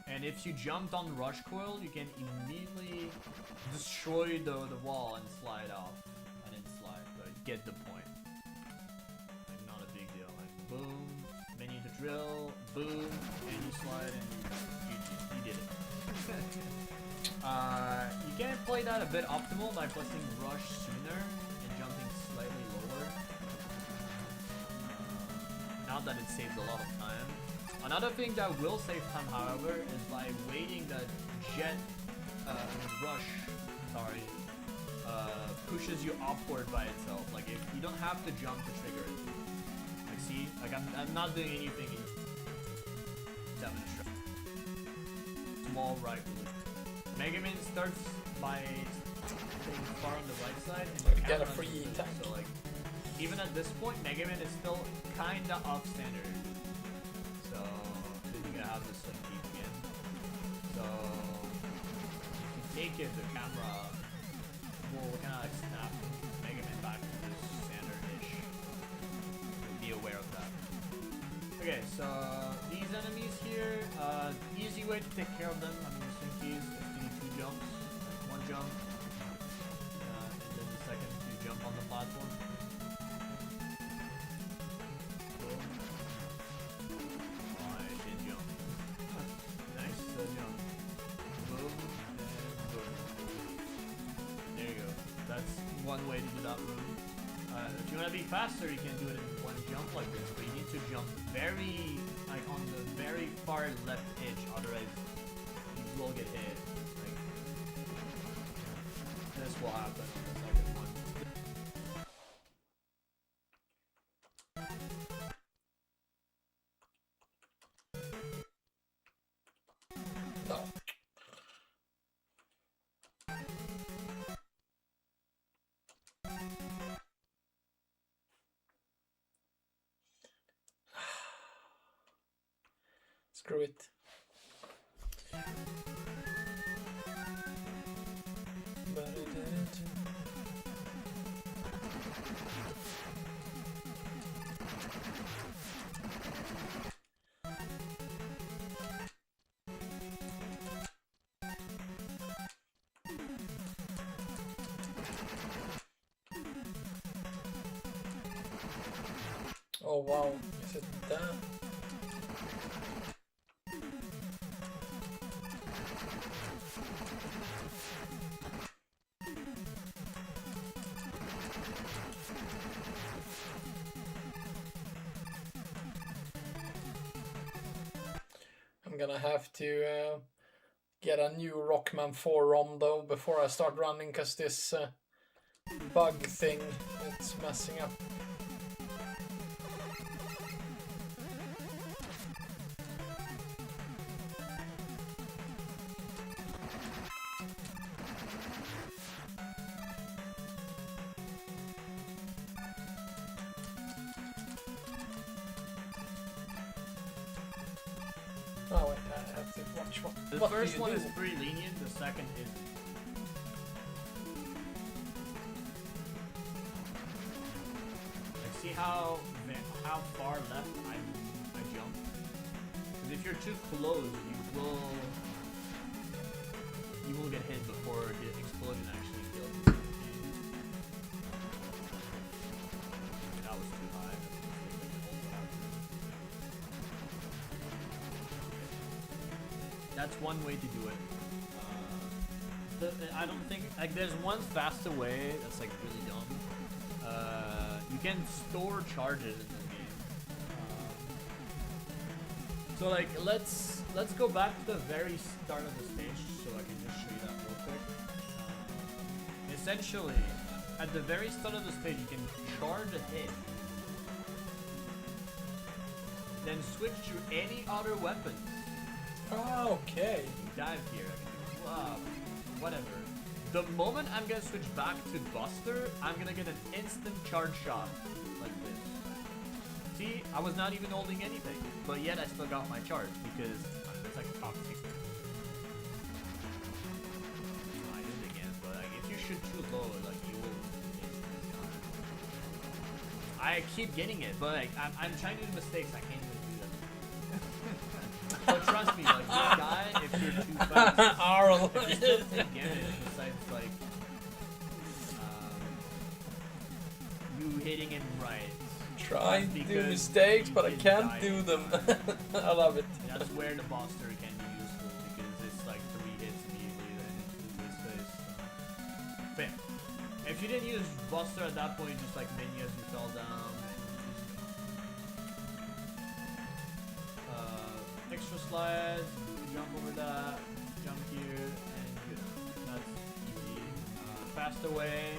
And if you jumped on the rush coil, you can immediately destroy the wall and slide off. I didn't slide, but you get the point. Like, not a big deal. Like, boom, menu to drill, boom, and you slide, and you did it. You can play that a bit optimal by pressing rush sooner and jumping slightly lower. Not that it saves a lot of time. Another thing that will save time, however, is by waiting that pushes you upward by itself. Like, if you don't have to jump to trigger it. Like, see? Like, I'm not doing anything in demonstration. Small right loop. Megaman starts by staying far on the right side and Get a free attack. So, like, even at this point, Megaman is still kinda off standard. So, then you're gonna have this thing keep again. So, if you take it, the camera will kind of like snap Megaman back to this standard-ish. Be aware of that. Okay, so these enemies here, easy way to take care of them, Slinkies, is to do 2 jumps. Like 1 jump, and then the second you jump on the platform. one way to do that room. If you want to be faster, you can do it in one jump like this, but you need to jump very, like, on the very far left edge, otherwise you will get hit. Like, this will happen on the second one. No. Screw it. Oh wow, is it that? I'm gonna have to get a new Rockman 4 ROM though before I start running, because this bug thing, it's messing up. Oh wait, I have to watch what. The what first do one you is do? pretty lenient, the second isn't. Like, see how far left I jump? Because if you're too close, you will get hit before the explosion actually kills you. Okay, that was too high. That's one way to do it. I don't think, like, there's one faster way that's like really dumb. You can store charges in the game. So like, let's go back to the very start of the stage so I can just show you that real quick. Essentially, at the very start of the stage, you can charge a hit, then switch to any other weapon. Oh, okay. Dive here, I can do whatever. The moment I'm gonna switch back to Buster, I'm gonna get an instant charge shot like this. See, I was not even holding anything, but yet I still got my charge because it's like top 6. I did it again, but like, if you shoot too low, like you will. I keep getting it, but like I'm trying to do mistakes. I can't even do that. So trust me, like this guy, if you're too fast, Arl. if you still take damage, besides like you hitting him right. Trying to do Because mistakes, you but I can can't die do in them. time. I love it. That's where the Buster can be useful because it's like 3 hits immediately, then into his face. But if you didn't use Buster at that point, just like menu as you fell down. Extra slides, jump over that, jump here, and you know, that's easy. Faster way,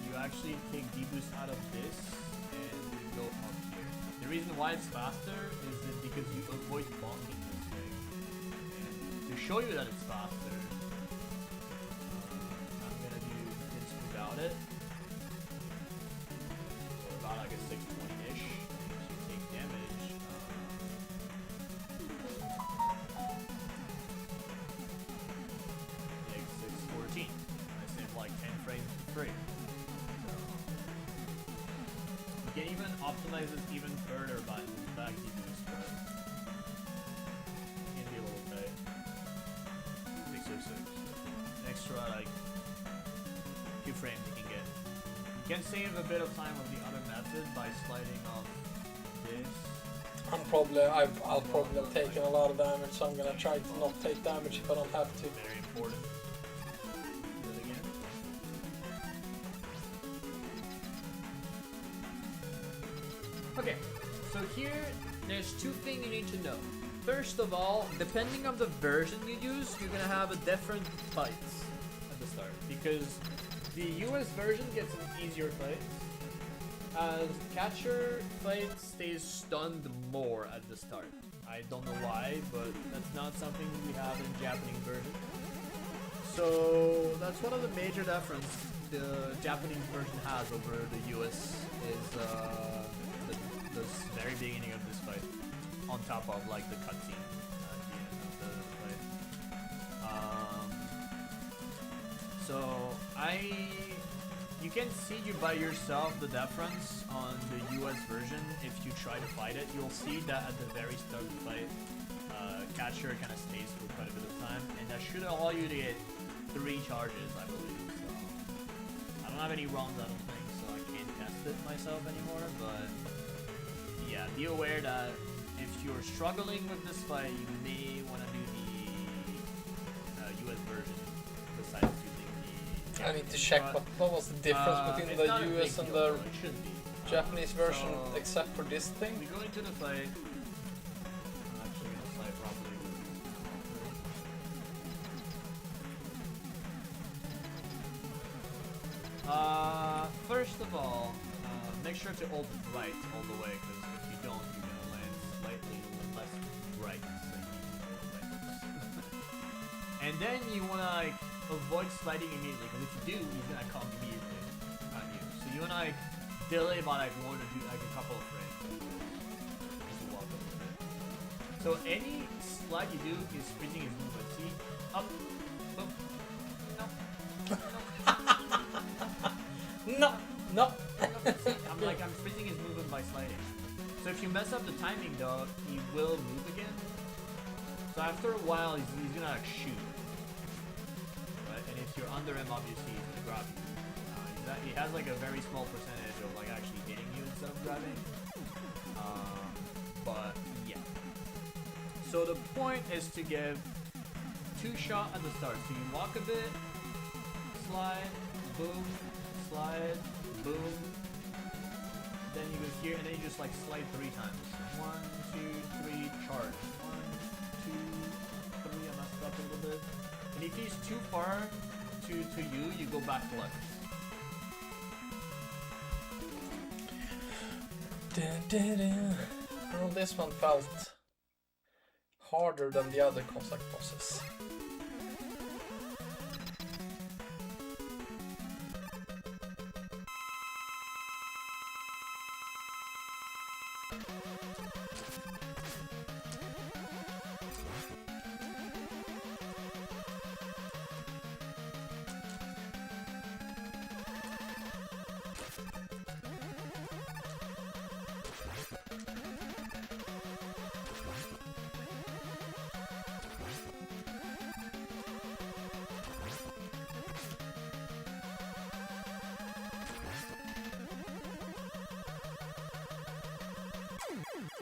you actually take deboost out of this and you go up here. The reason why it's faster is that because you avoid bonking this thing. And to show you that it's faster, I'm gonna do this without it. So about like a 620-ish. You take damage. Like 614. I saved like 10 frames for free. So, you can even optimize this even further by back deboost, but it can be a little tight. 606. Extra like 2 frames you can get. You can save a bit of time with the other method by sliding off this. I'll probably have taken a lot of damage, so I'm gonna try to not take damage if I don't have to. Very important. Do it again. Okay, so here, there's two things you need to know. First of all, depending on the version you use, you're gonna have a different fights at the start. Because the US version gets an easier fight. As catcher fight stays stunned more at the start. I don't know why, but that's not something we have in Japanese version. So that's one of the major difference the Japanese version has over the US is the very beginning of this fight, on top of like the cutscene at the end of the fight. So you can see you by yourself the difference on the US version. If you try to fight it, you'll see that at the very start of the fight, catcher kind of stays for quite a bit of time, and that should allow you to get 3 charges, I believe. So I don't have any runs, I don't think, so I can't test it myself anymore. But yeah, be aware that if you're struggling with this fight, you may want to do the US version besides using the. I need to check what was the difference between the US and the Japanese version, So except for this thing. we go into the fight. I'm actually gonna fight probably with first of all, make sure to hold right all the way, because if you don't, you're gonna land slightly less right. And then you wanna like avoid sliding immediately, because if you do, he's gonna come immediately at you. So you wanna like delay by like 1 or 2, like a couple of frames. Just walk a little bit. So any slide you do is freezing his movement. See, up, boom, no. No. I'm freezing his movement by sliding. So if you mess up the timing though, he will move again. So after a while, he's gonna like shoot. Right? And if you're under him, obviously he's gonna grab you. He has like a very small percentage of like actually hitting you instead of grabbing. But yeah. So the point is to give 2 shots at the start. So you walk a bit, slide, boom, slide, boom. Then you go here, and then you just like slide 3 times. 1, 2, 3, charge. 1, 2, 3. I messed up a little bit. And if he's too far to you, you go back left. Well, this one felt harder than the other Cossack bosses.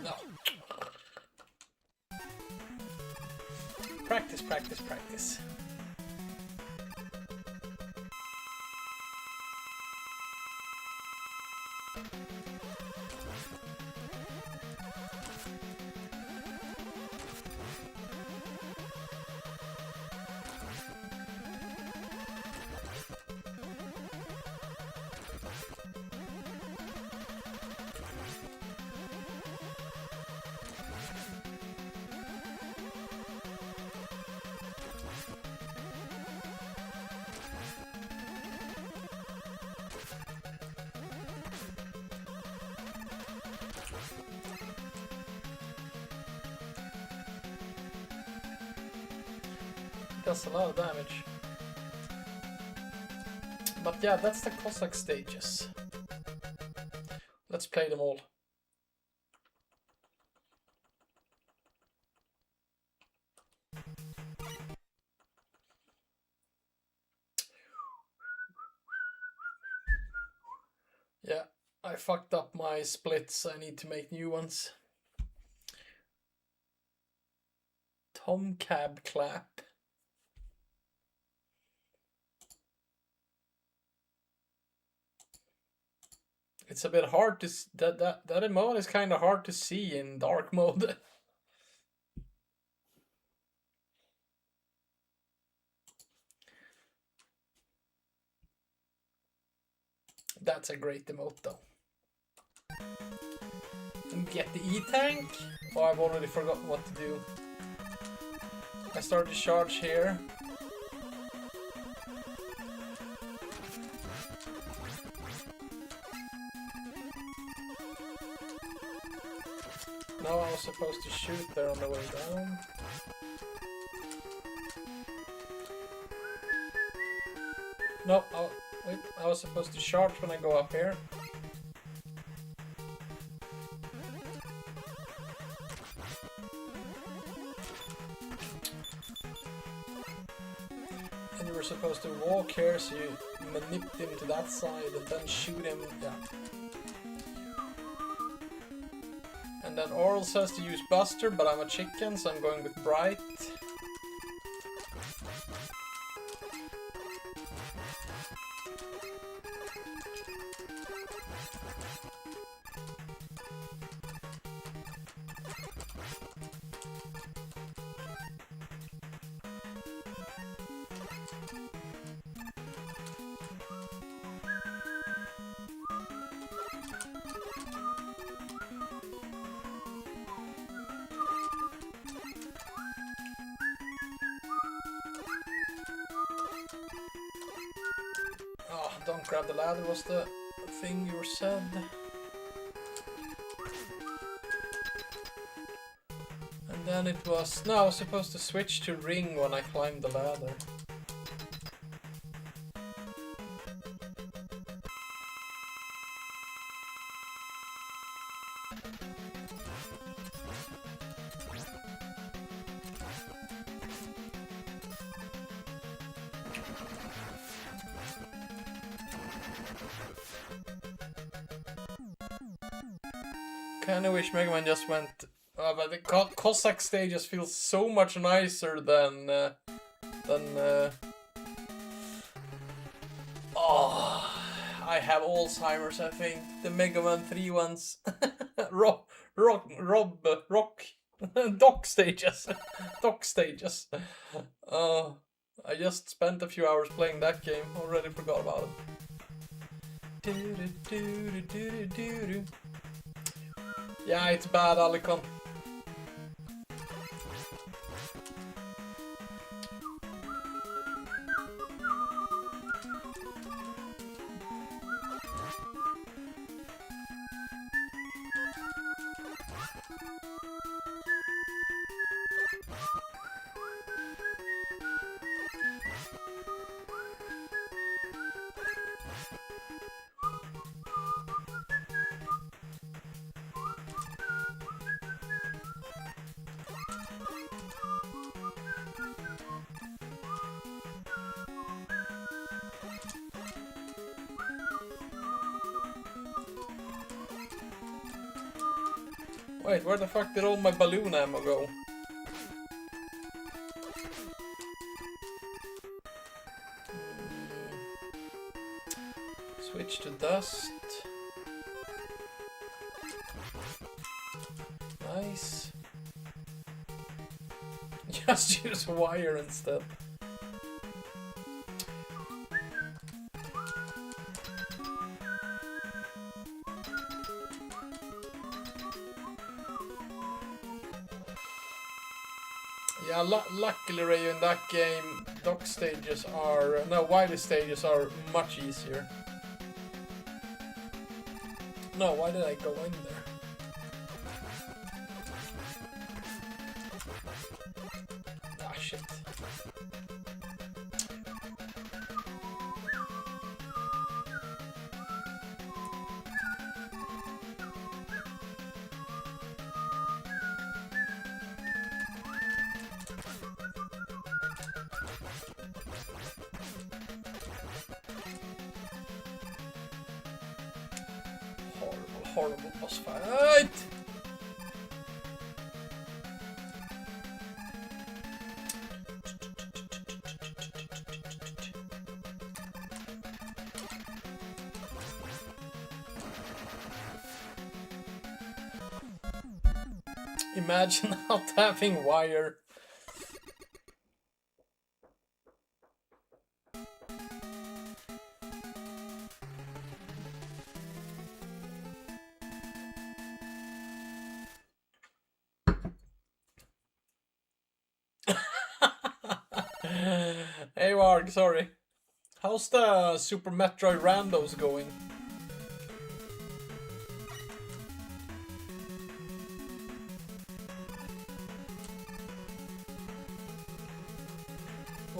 No. Practice, practice, practice. Does a lot of damage. But yeah, that's the Cossack stages. Let's play them all. Yeah, I fucked up my splits. I need to make new ones. Tom Cab Clap. It's a bit hard to that emote is kind of hard to see in dark mode. That's a great emote though. And get the E-tank? Oh, I've already forgotten what to do. I start to charge here. No, I was supposed to shoot there on the way down. No, wait, I was supposed to charge when I go up here. And you were supposed to walk here, so you manip him to that side and then shoot him. Yeah. And then Oral says to use Buster, but I'm a chicken, so I'm going with Bright. Oh, don't grab the ladder was the thing you said. And then it was... No, I was supposed to switch to ring when I climbed the ladder. Kinda wish Megaman just went... but the Cossack stages feel so much nicer than... Oh, I have Alzheimer's, I think. The Megaman 3 ones. rock dock stages. Dock stages. I just spent a few hours playing that game. Already forgot about it. Yeah, it's bad, Alicon. Wait, where the fuck did all my balloon ammo go? Switch to dust. Nice. Just use wire instead. Yeah, luckily, Ray, in that game, dock stages are... No, Wily stages are much easier. No, why did I go in there? Ah, shit. Horrible boss fight! Imagine not having wire. Hey Varg, sorry. How's the Super Metroid randos going?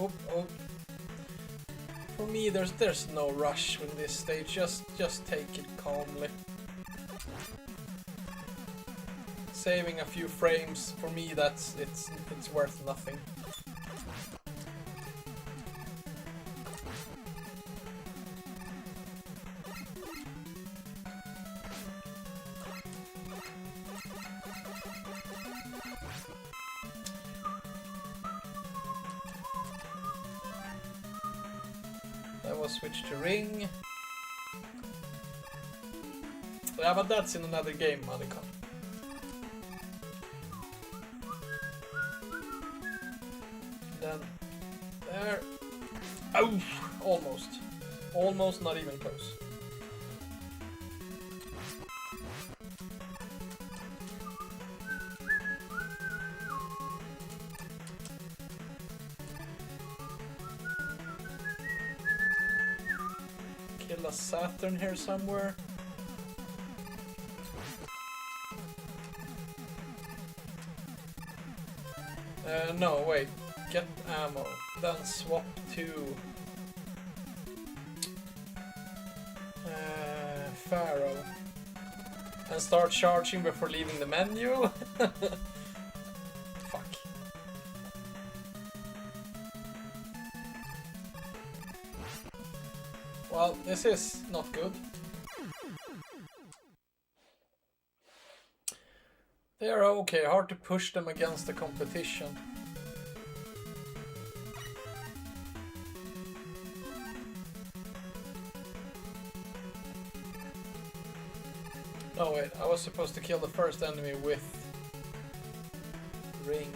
Oh. For me, there's no rush with this stage. Just take it calmly. Saving a few frames for me, it's worth nothing. Switch to ring. Yeah, but that's in another game, Monica. Then there. Oh, almost. Almost, not even close. A Saturn here somewhere. No, wait. Get ammo. Then swap to Pharaoh. And start charging before leaving the menu. Fuck. Well, this is not good. They are okay, hard to push them against the competition. Oh wait, I was supposed to kill the first enemy with ring.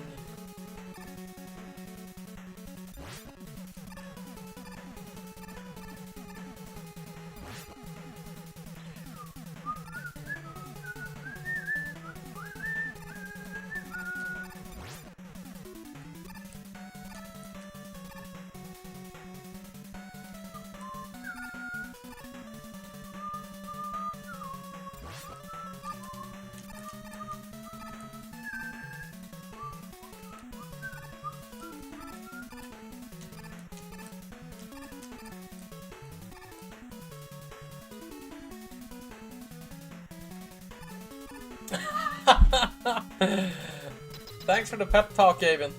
Thanks for the pep talk, Gavin.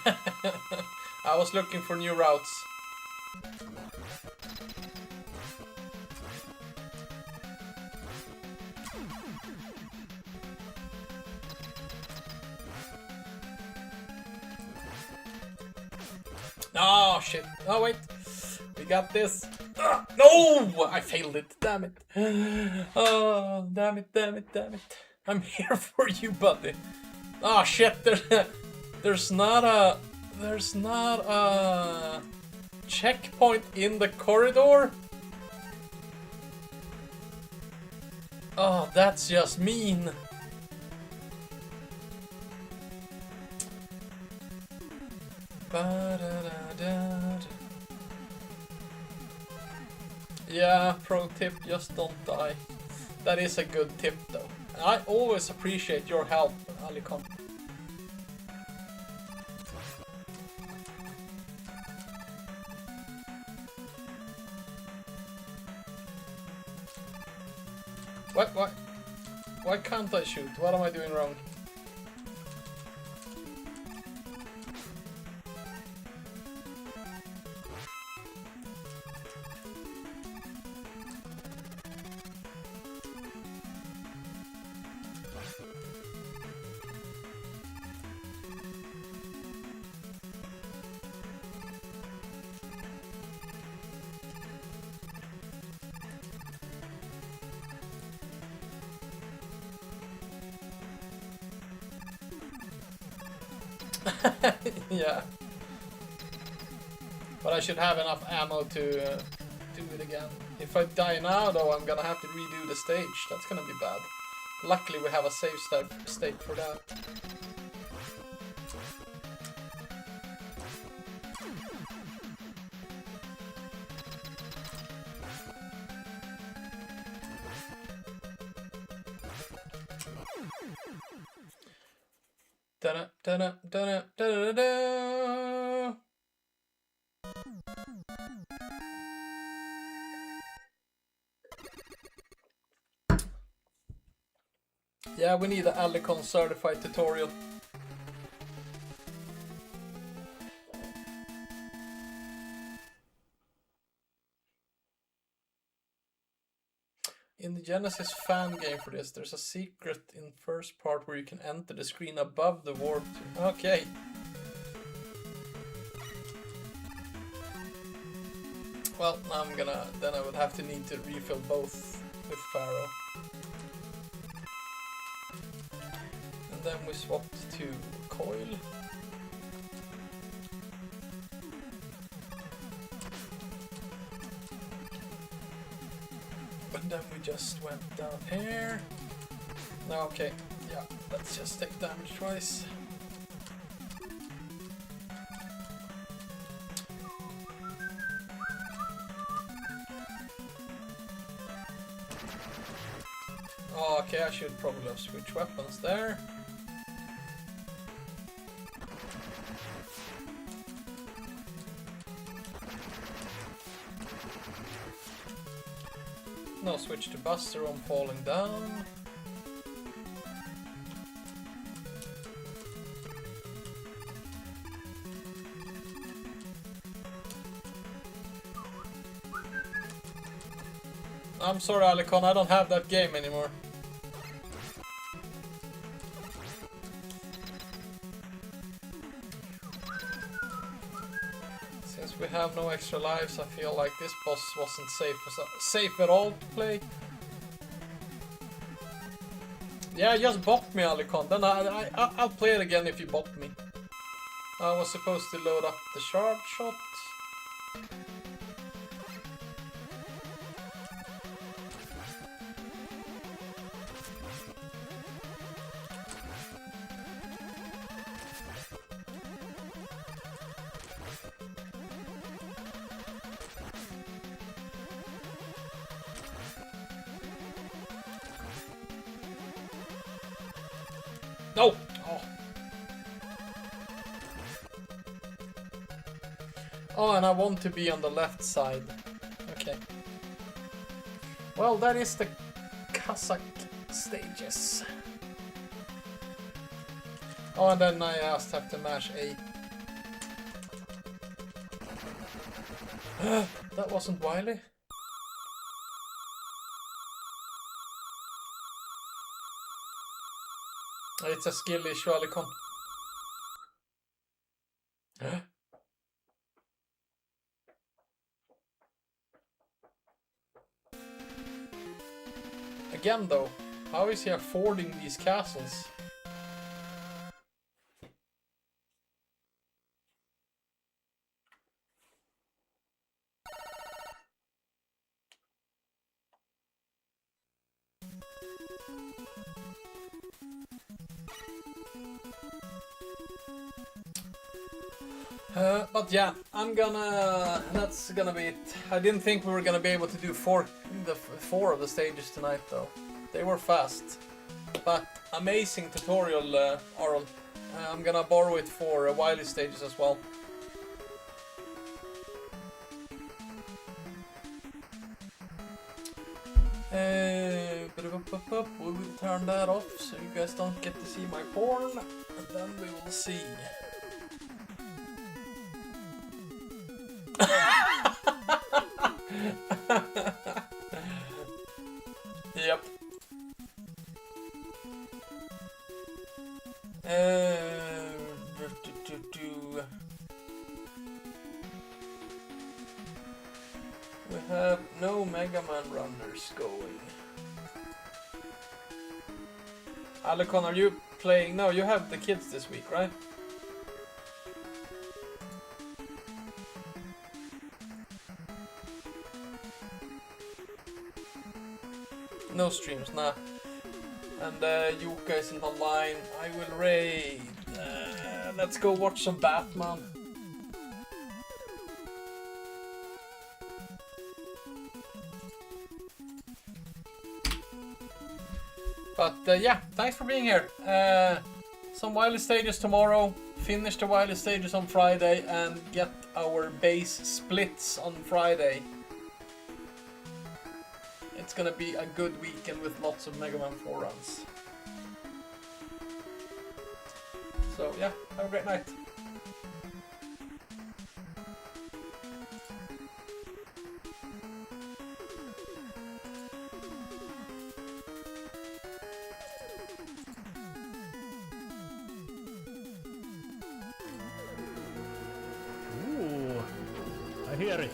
I was looking for new routes. Oh shit. Oh wait. We got this. No! I failed it. Damn it. Oh, damn it. I'm here for you, buddy. Oh shit. There's not a checkpoint in the corridor. Oh, that's just mean. Yeah, pro tip, just don't die. That is a good tip though. I always appreciate your help, Alicon. What? Why can't I shoot? What am I doing wrong? Yeah. But I should have enough ammo to do it again. If I die now, though, I'm gonna have to redo the stage. That's gonna be bad. Luckily, we have a save state for that. Da da da da da da da. Yeah, we need an Alicon certified tutorial. In the Genesis fan game for this, there's a secret in first part where you can enter the screen above the warp. Okay. Well, now then I would have to need to refill both with Pharaoh. And then we swapped to Coil. And then we just went down here. No, okay, yeah, let's just take damage twice. Oh, okay, I should probably have switched weapons there. No, switch to Buster on falling down. I'm sorry, Alicon, I don't have that game anymore. Since we have no extra lives, I feel like this boss wasn't safe at all to play. Yeah, just bop me, Alicon. Then I'll play it again if you bop me. I was supposed to load up the shard shot. No! Oh. Oh, and I want to be on the left side. Okay. Well, that is the Kazakh stages. Oh, and then I just have to mash A. That wasn't Wily. It's a skill issue, Alicon. Again, though, how is he affording these castles? But yeah, that's gonna be it. I didn't think we were gonna be able to do four of the stages tonight, though. They were fast, but amazing tutorial, Oral. I'm gonna borrow it for Wily stages as well. We will turn that off so you guys don't get to see my porn, and then we will see. Yep. We have no Megaman runners going. Alicon, are you playing? No, you have the kids this week, right? No streams, nah. And Yuka isn't online. I will raid. Let's go watch some Batman. But yeah, thanks for being here. Some Wily stages tomorrow. Finish the Wily stages on Friday and get our base splits on Friday. It's gonna be a good weekend with lots of Megaman 4 runs. So yeah, have a great night. Ooh, I hear it.